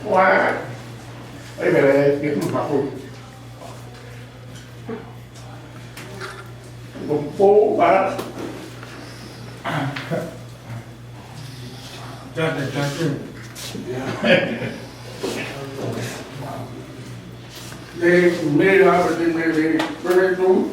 Why? Hey, man, get my food. Bố bà đi mê ra và đi mê đi mê xuống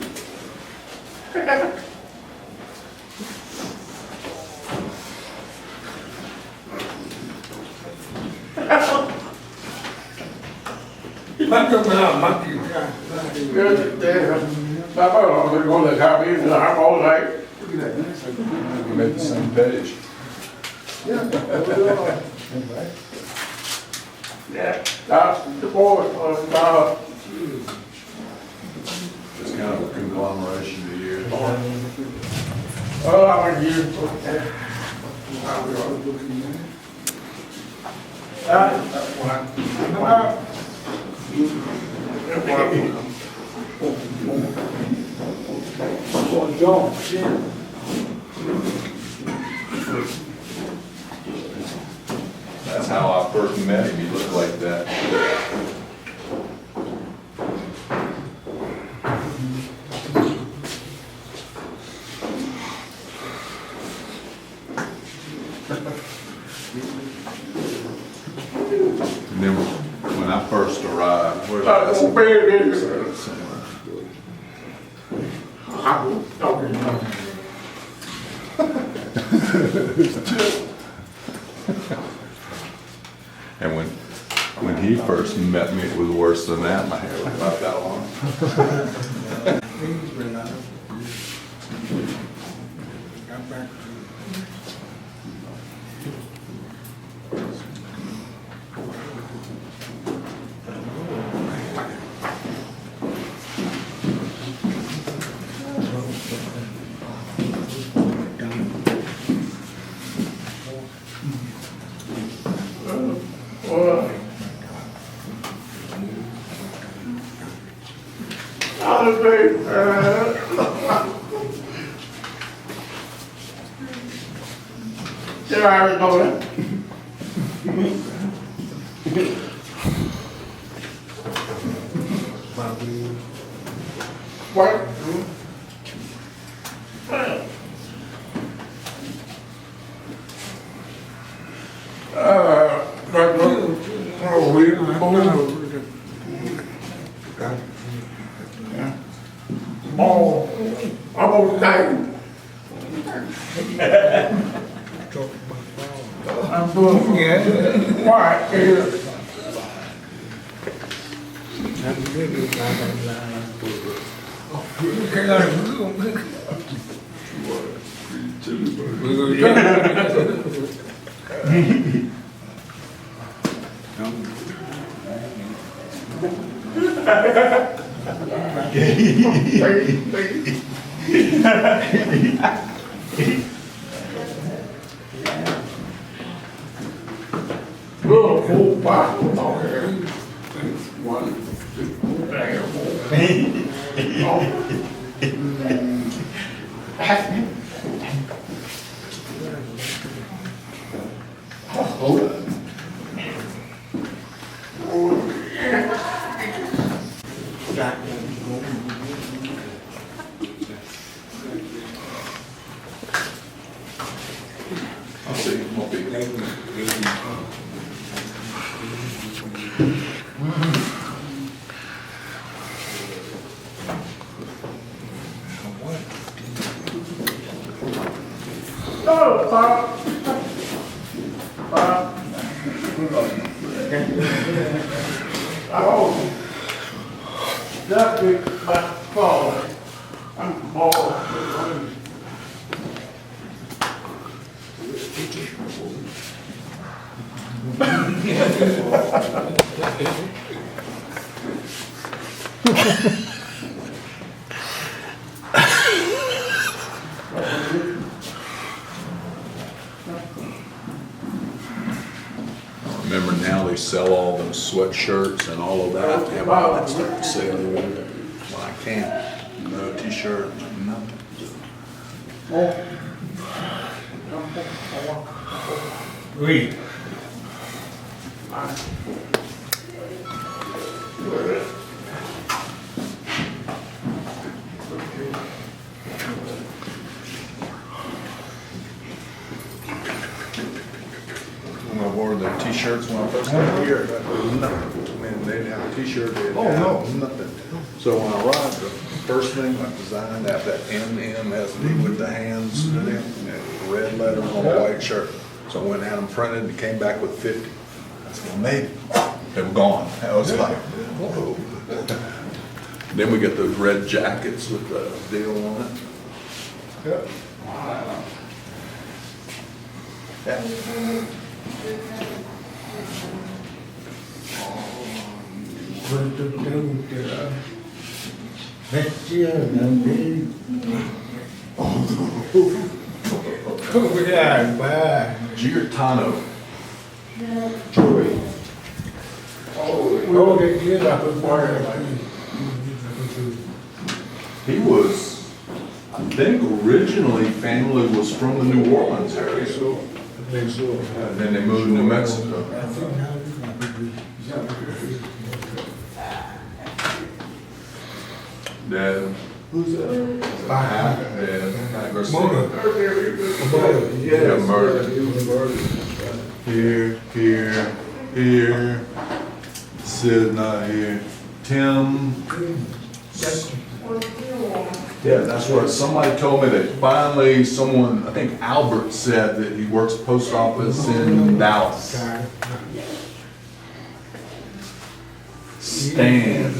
Bắt cho nó làm bắt gì ra. ba bắt đầu mình có lời khá biết là hả có đấy We made the same page. đó cái bố đó Just kind of a conglomeration of years. I'm with you That's how I first met him. He looked like that. And then when I first arrived, where's That's that? big. Somewhere. And when he first met me, it was worse than that. My hair was about that long. Did I already know that? What? Oh, I'm on time. I'm doing it. Why? I'll see. Won't be. That big back fall. I'm bald. Remember now they sell all those sweatshirts and all of that. Yeah, well, that's starting to sell. Well, I can't. No t-shirt, nothing. Read. When I wore the t-shirts when I first got here, that was nothing. Man, they didn't have a t-shirt. They didn't have nothing. So when I arrived, the first thing I designed, that NMSD with the hands, and red letters on a white shirt. So I went and had them printed and came back with 50. I said, well, maybe. They were gone. I was like, whoa. Then we get those red jackets with the deal on it. Yeah. Giordano. He was, I think originally family was from the New Orleans area. And then they moved to New Mexico. Dad. Who's that? Dad. Yeah, murder. Here. Sid not here. Tim. Yeah, that's what somebody told me that finally someone, I think Albert said that he works post office in Dallas. Stan.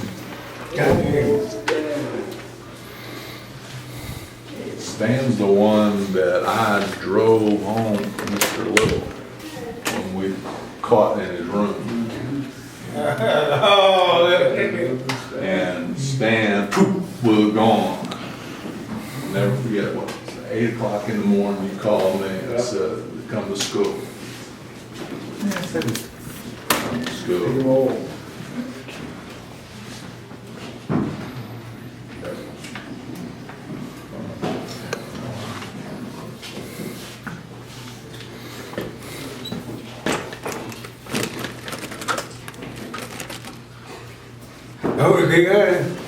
Stan's the one that I drove home from Mr. Little when we caught in his room. And Stan was gone. I'll never forget what, 8 o'clock in the morning, he called me and said, come to school. Come to school. Okay, good.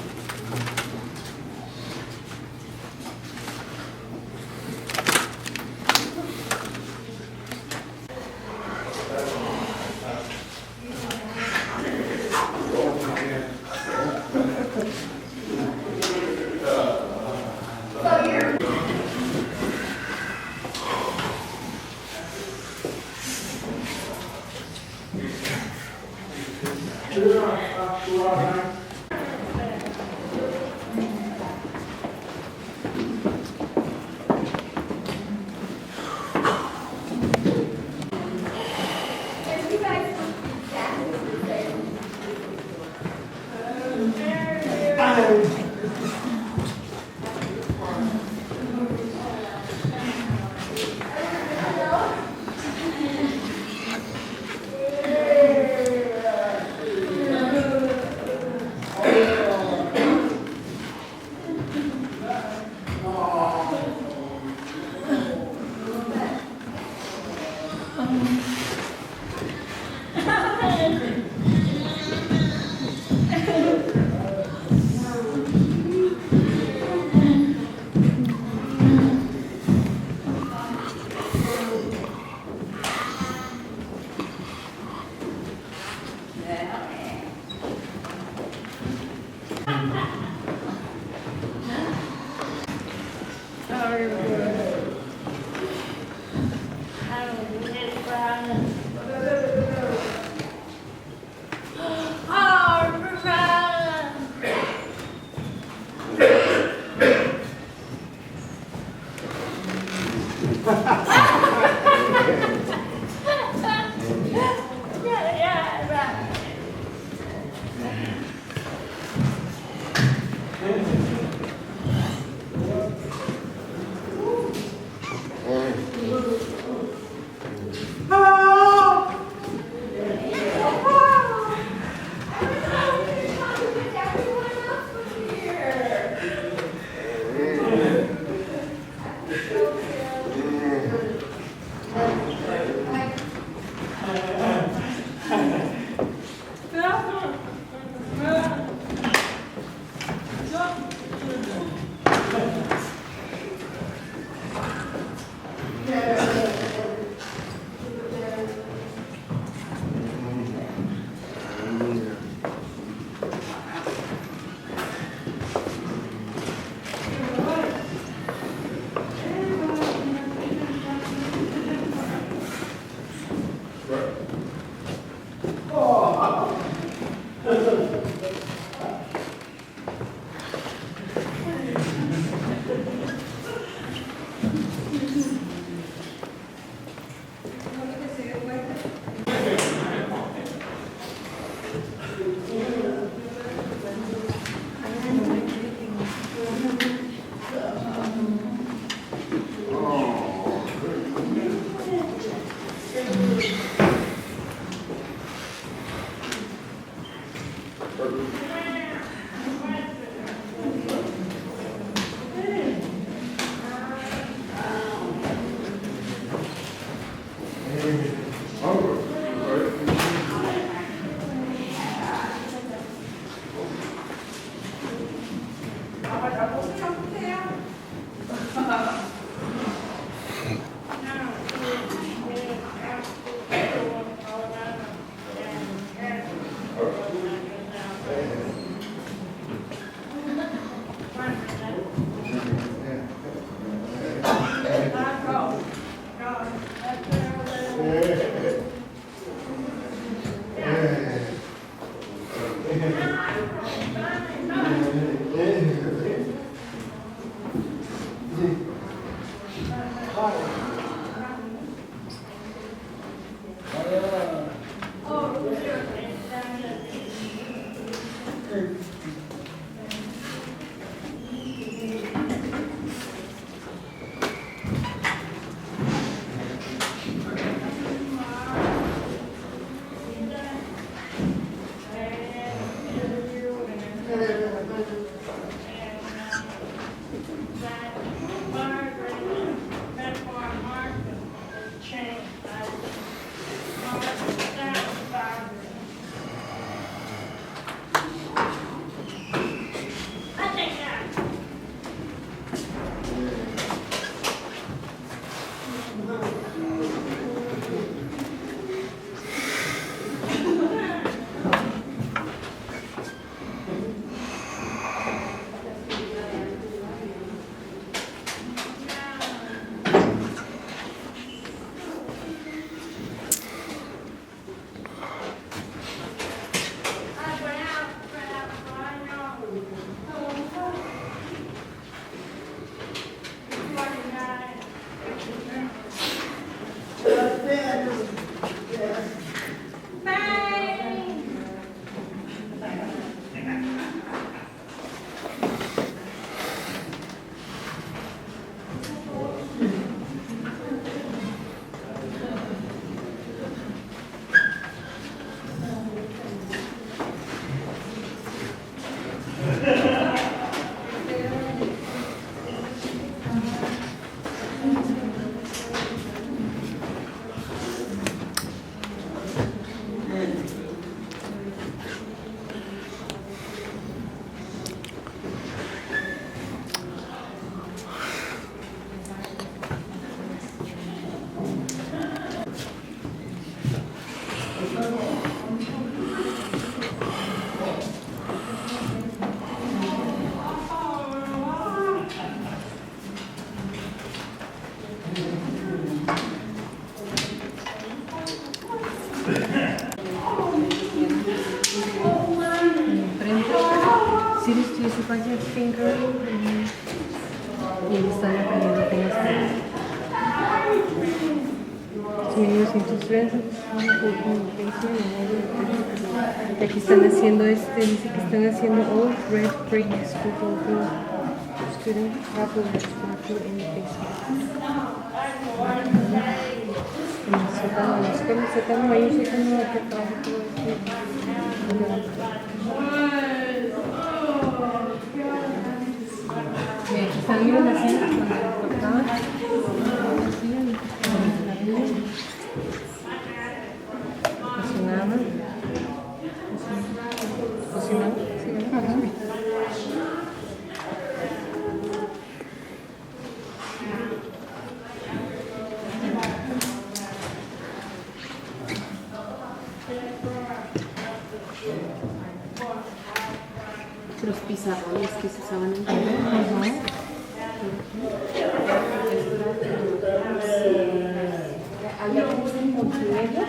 Students to supervisor finger y están aprendiendo apenas. Niños y tus friends, aquí están haciendo dice que están haciendo all red bricks for student travel working in Facebook. En el sótano, hay un sótano que trabaja todo esto. Aquí están viendo las cintas cuando cortaban. Los pizarrones que se usaban en el ¿Había curso en multimedia?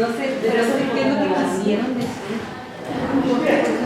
No sé, pero sé qué es lo que quisieron decir. Por ejemplo,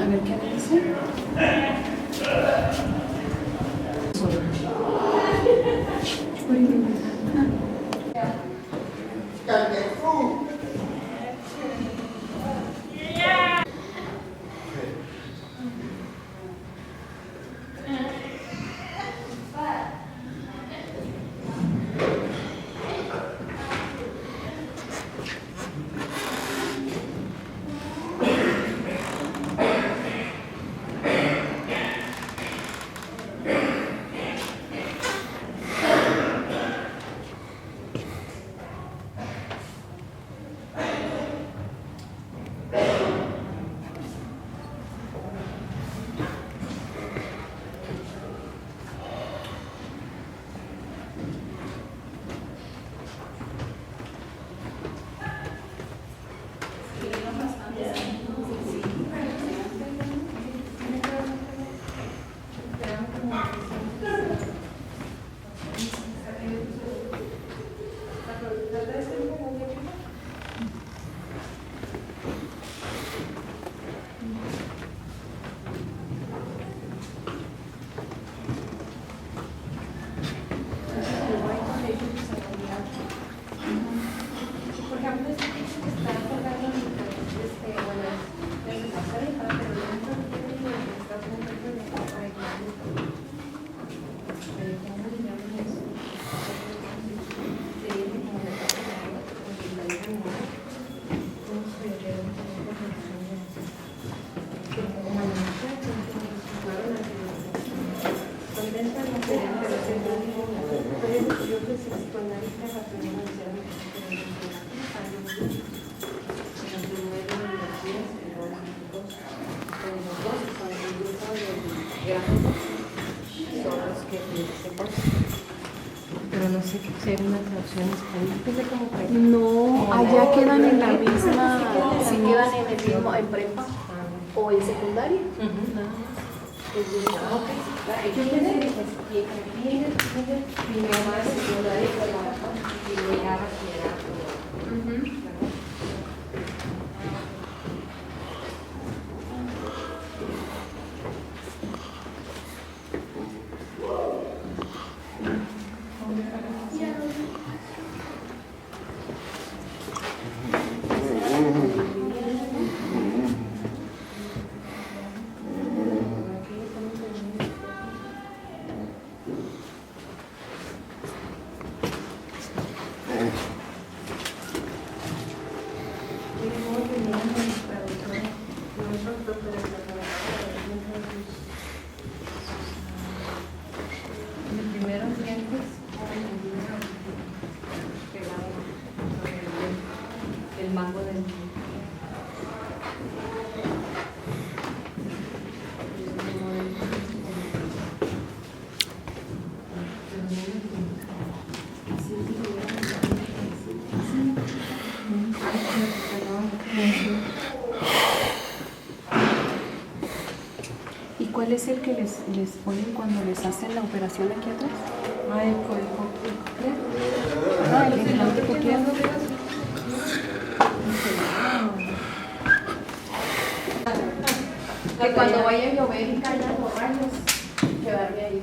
A ver qué me dice. Pero no sé si hay una traducción en español. No, allá quedan en la misma. Si quedan en el mismo, en prepa o en secundaria. Yo pensé que mi mamá es secundaria y luego ya bachillerato. El mango del ¿Y cuál es el que les ponen cuando les hacen la operación aquí atrás? Ay, El implante coclear. Que cuando vaya a llover y caigan los rayos, quedarme ahí.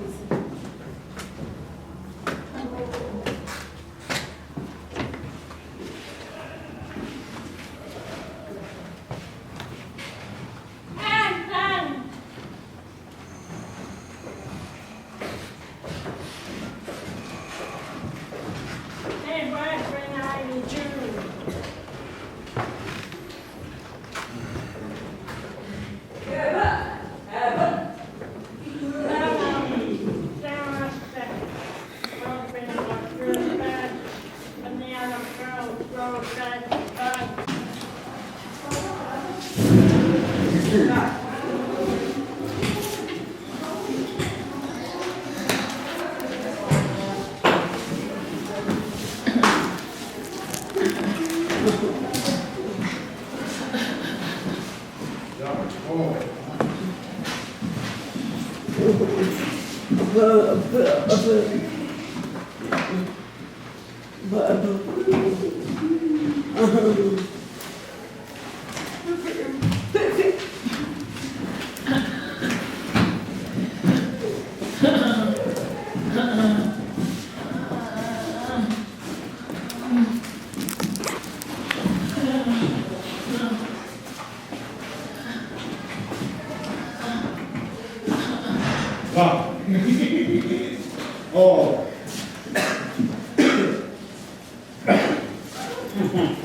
How you doing?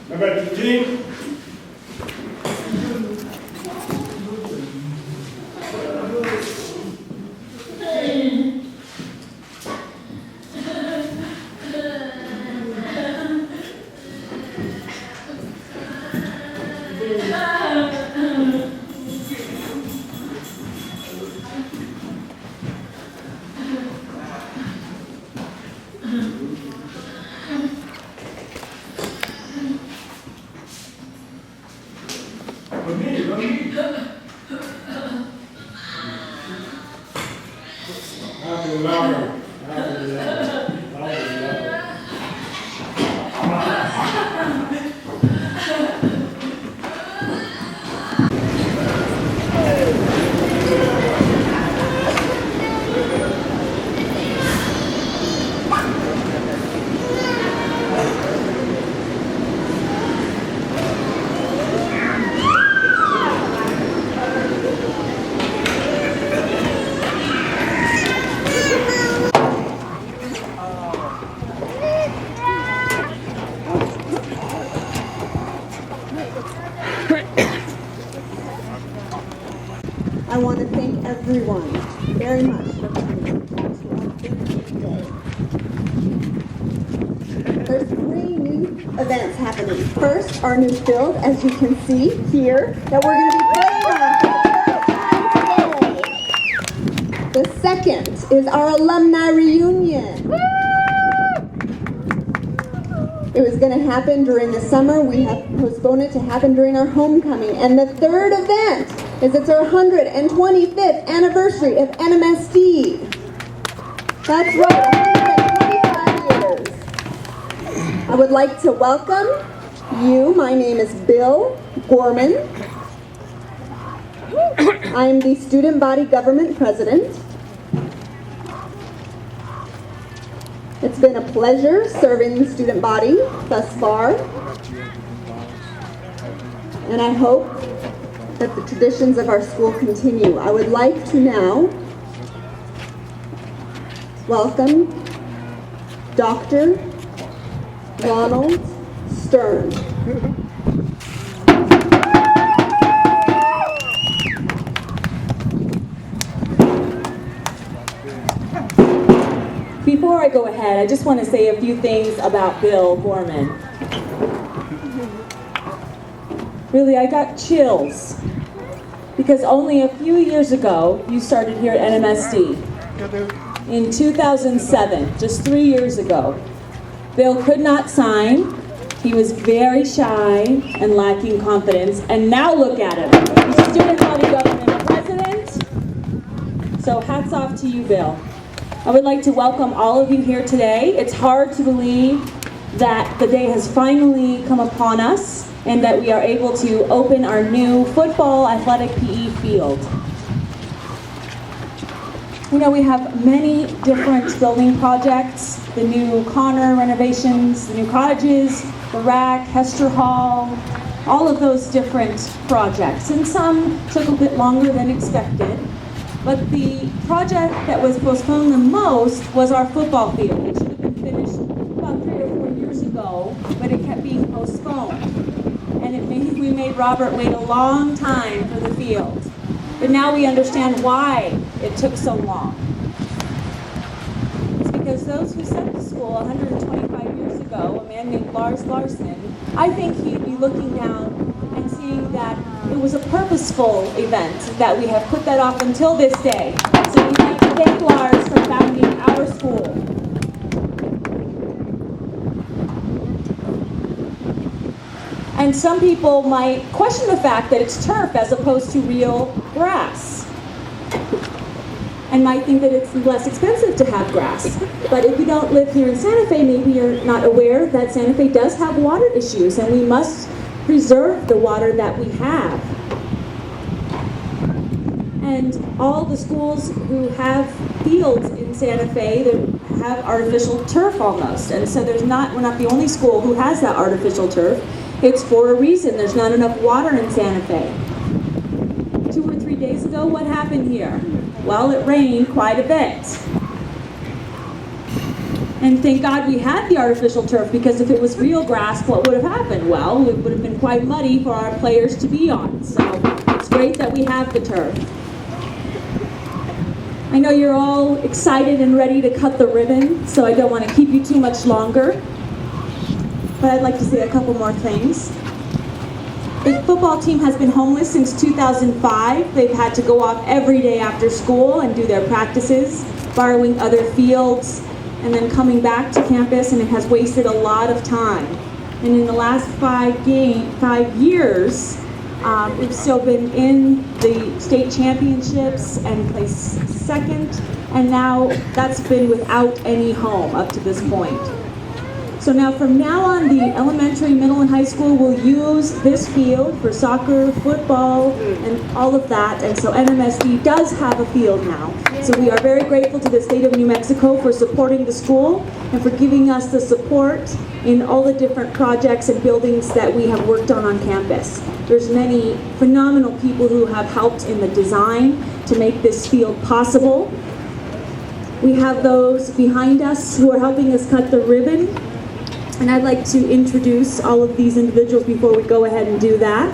How about the team? I want to thank everyone very much for coming to our big day. There's 3 new events happening. First, our new field, as you can see here, that we're going to be playing on for the first time today. The second is our alumni reunion. It was going to happen during the summer. We have postponed it to happen during our homecoming. And the third event is it's our 125th anniversary of NMSD. That's right, 125 years. I would like to welcome you. My name is Bill Gorman. I am the student body government president. It's been a pleasure serving the student body thus far. And I hope that the traditions of our school continue. I would like to now welcome Dr. Ronald Stern. Before I go ahead, I just want to say a few things about Bill Gorman. Really, I got chills because only a few years ago, you started here at NMSD. In 2007, just 3 years ago, Bill could not sign. He was very shy and lacking confidence, and now look at him. He's a student body government president. So hats off to you, Bill. I would like to welcome all of you here today. It's hard to believe that the day has finally come upon us and that we are able to open our new football athletic PE field. You know, we have many different building projects, the new Connor renovations, the new cottages, the RAC, Hester Hall, all of those different projects. And some took a bit longer than expected. But the project that was postponed the most was our football field. It should have been finished about 3 or 4 years ago, but it kept being postponed. And we made Robert wait a long time for the field. But now we understand why it took so long. It's because those who set the school 125 years ago, a man named Lars Larson, I think he'd be looking down and seeing that it was a purposeful event, that we have put that off until this day. So we'd like to thank Lars for founding our school. And some people might question the fact that it's turf as opposed to real grass, and might think that it's less expensive to have grass. But if you don't live here in Santa Fe, maybe you're not aware that Santa Fe does have water issues, and we must preserve the water that we have. And all the schools who have fields in Santa Fe that have artificial turf almost, and so we're not the only school who has that artificial turf. It's for a reason. There's not enough water in Santa Fe. 2 or 3 days ago, what happened here? Well, it rained quite a bit. And thank God we had the artificial turf, because if it was real grass, what would have happened? Well, it would have been quite muddy for our players to be on. So it's great that we have the turf. I know you're all excited and ready to cut the ribbon, so I don't want to keep you too much longer. But I'd like to say a couple more things. The football team has been homeless since 2005. They've had to go off every day after school and do their practices, borrowing other fields, and then coming back to campus, and it has wasted a lot of time. And in the last 5 years, we've still been in the state championships and placed second, and now that's been without any home up to this point. So now from now on, the elementary, middle, and high school will use this field for soccer, football, and all of that. And so NMSD does have a field now. So we are very grateful to the state of New Mexico for supporting the school and for giving us the support in all the different projects and buildings that we have worked on campus. There's many phenomenal people who have helped in the design to make this field possible. We have those behind us who are helping us cut the ribbon. And I'd like to introduce all of these individuals before we go ahead and do that.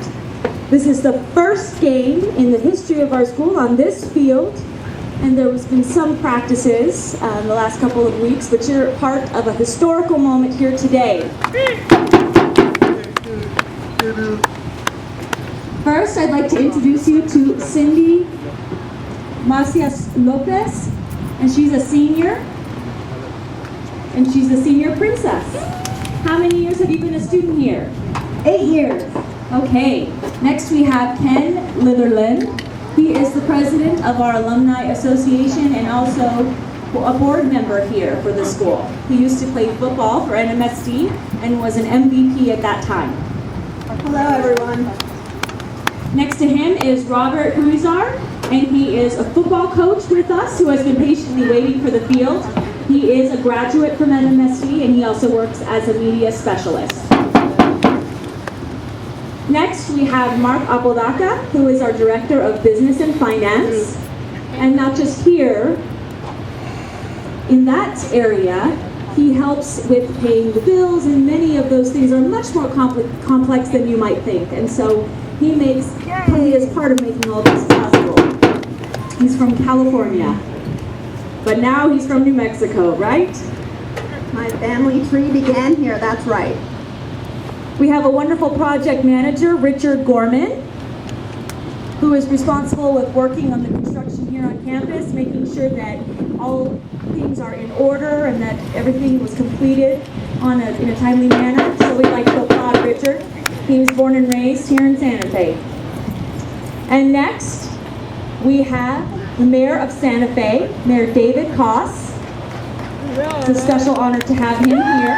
This is the first game in the history of our school on this field, and there has been some practices in the last couple of weeks, but you're part of a historical moment here today. First, I'd like to introduce you to Cindy Macias Lopez, and she's a senior, and she's a senior princess. How many years have you been a student here? 8 years. Okay. Next we have Ken Litherland. He is the president of our Alumni Association and also a board member here for the school. He used to play football for NMSD and was an MVP at that time. Hello, everyone. Next to him is Robert Huizar, and he is a football coach with us who has been patiently waiting for the field. He is a graduate from NMSD, and he also works as a media specialist. Next, we have Mark Apodaca, who is our Director of Business and Finance. And not just here, in that area, he helps with paying the bills, and many of those things are much more complex than you might think. And so he is part of making all this possible. He's from California. But now he's from New Mexico, right? My family tree began here, that's right. We have a wonderful project manager, Richard Gorman, who is responsible with working on the construction here on campus, making sure that all things are in order and that everything was completed in a timely manner. So we'd like to applaud Richard. He was born and raised here in Santa Fe. And next, we have the Mayor of Santa Fe, Mayor David Koss. It's a special honor to have him here.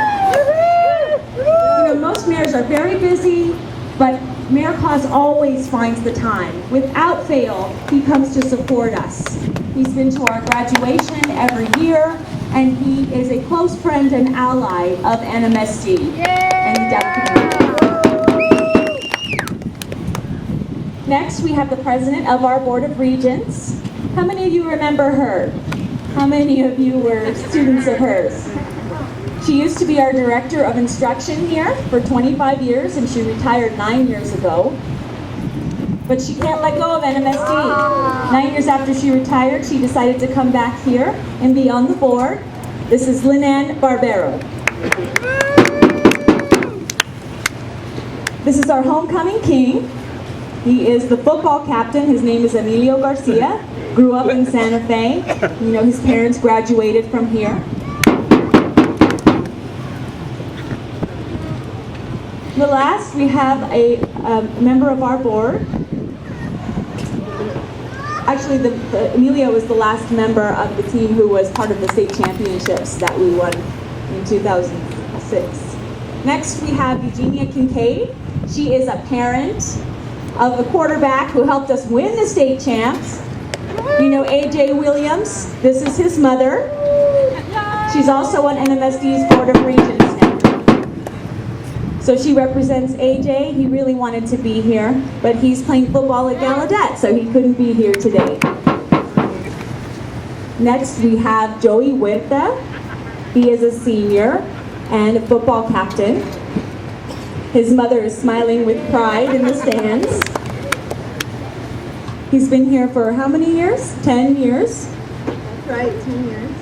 You know, most mayors are very busy, but Mayor Koss always finds the time. Without fail, he comes to support us. He's been to our graduation every year, and he is a close friend and ally of NMSD and the deaf community. Next, we have the President of our Board of Regents, How many of you remember her? How many of you were students of hers? She used to be our director of instruction here for 25 years, and she retired 9 years ago. But she can't let go of NMSD. 9 years after she retired, she decided to come back here and be on the board. This is Linan Barbero. This is our homecoming king. He is the football captain. His name is Emilio Garcia. Grew up in Santa Fe. You know, his parents graduated from here. The last, we have a member of our board. Actually, Emilio was the last member of the team who was part of the state championships that we won in 2006. Next, we have Eugenia Kincaid. She is a parent of a quarterback who helped us win the state champs. You know A.J. Williams. This is his mother. She's also on NMSD's Board of Regents now. So she represents AJ. He really wanted to be here, but he's playing football at Gallaudet, so he couldn't be here today. Next, we have Joey Huerta. He is a senior and a football captain. His mother is smiling with pride in the stands. He's been here for how many years? 10 years? That's right, 10 years.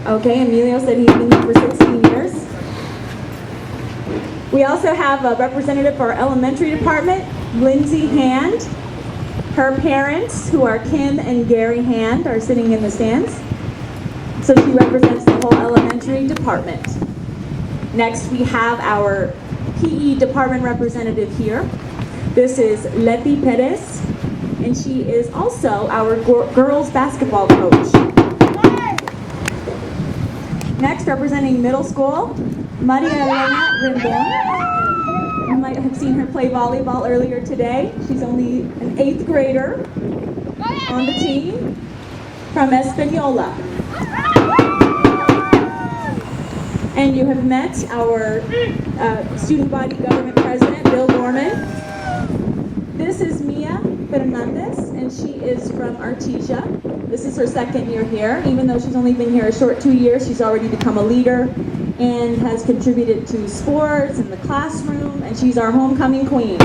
Okay, Emilio said he's been here for 16 years. We also have a representative for our elementary department, Lindsay Hand. Her parents, who are Kim and Gary Hand, are sitting in the stands. So she represents the whole elementary department. Next, we have our PE department representative here. This is Letty Perez, and she is also our girls basketball coach. Next, representing middle school, Maria Elena Rendon. You might have seen her play volleyball earlier today. She's only an 8th grader on the team from Española. And you have met our student body government president, Bill Gorman. This is Mia Fernandez, and she is from Artesia. This is her 2nd year here. Even though she's only been here a short 2 years, she's already become a leader and has contributed to sports and the classroom, and she's our homecoming queen.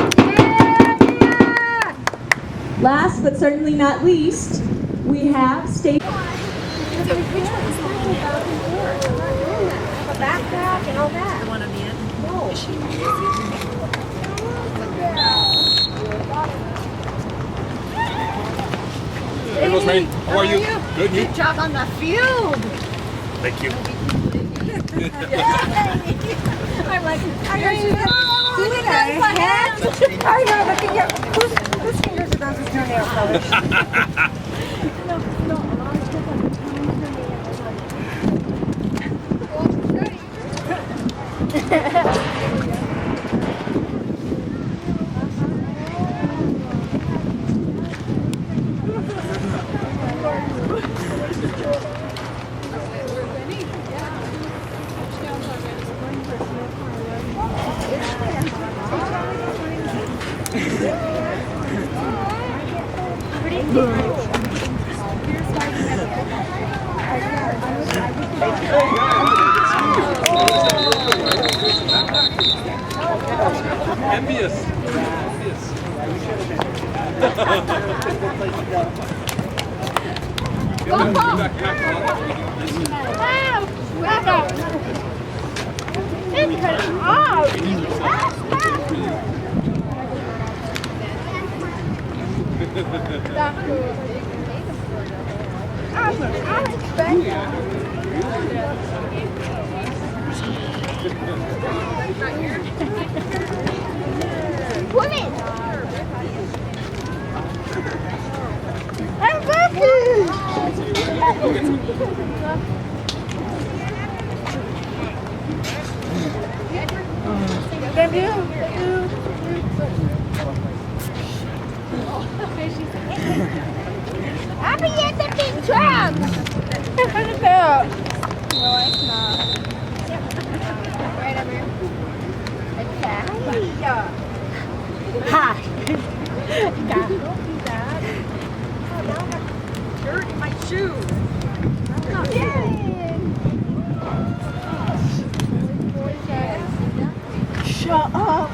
Last but certainly not least, we have state. Backpack and all that. The one on the end? No. Hey, Rosemary. How are you? Good, you? Good job on the field. Thank you. I'm like, are you doing that? I know, but whose fingers are those with your nail polish? No, a lot of stuff on the Envious. I'll be at the big drum. No, it's not. Right over here. Hi. Shoot! Shut up!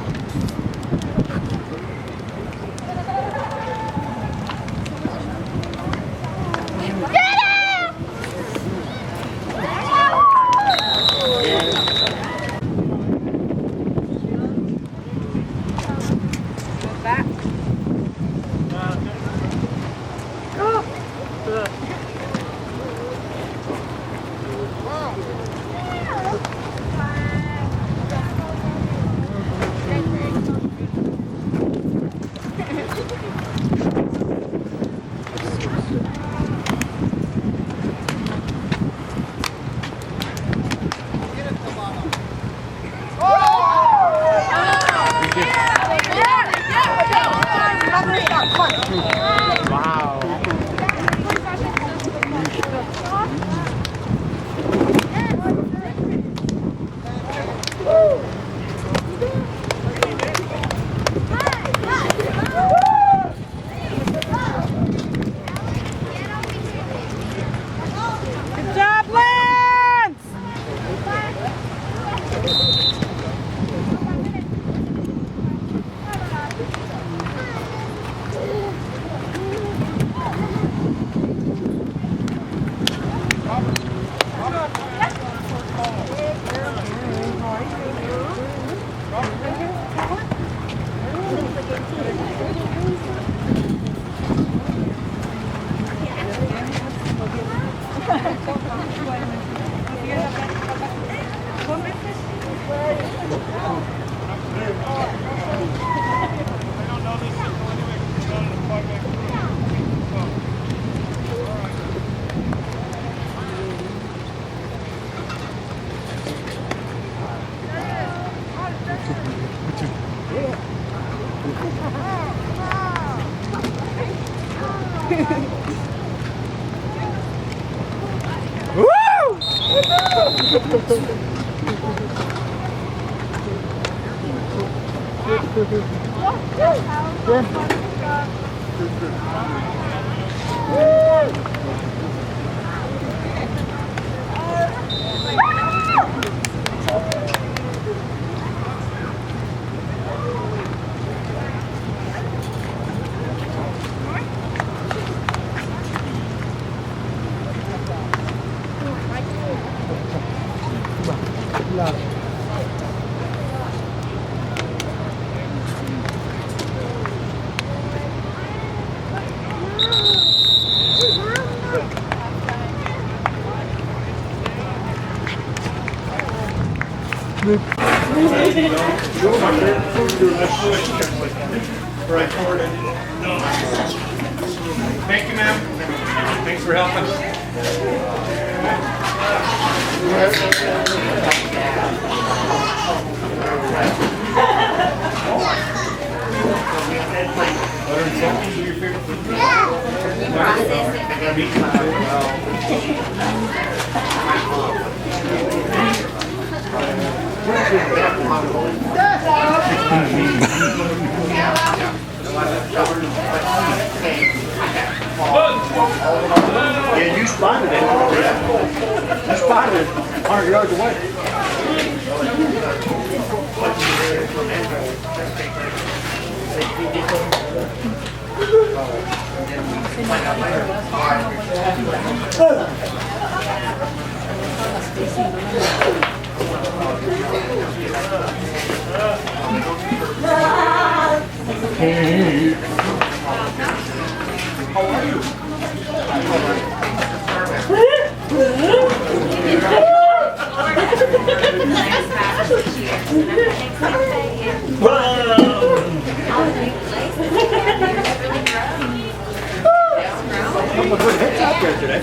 Good job, Lance! Thank you, ma'am. Thanks for helping. Yeah, you spotted it. You spotted it 100 yards away. Today.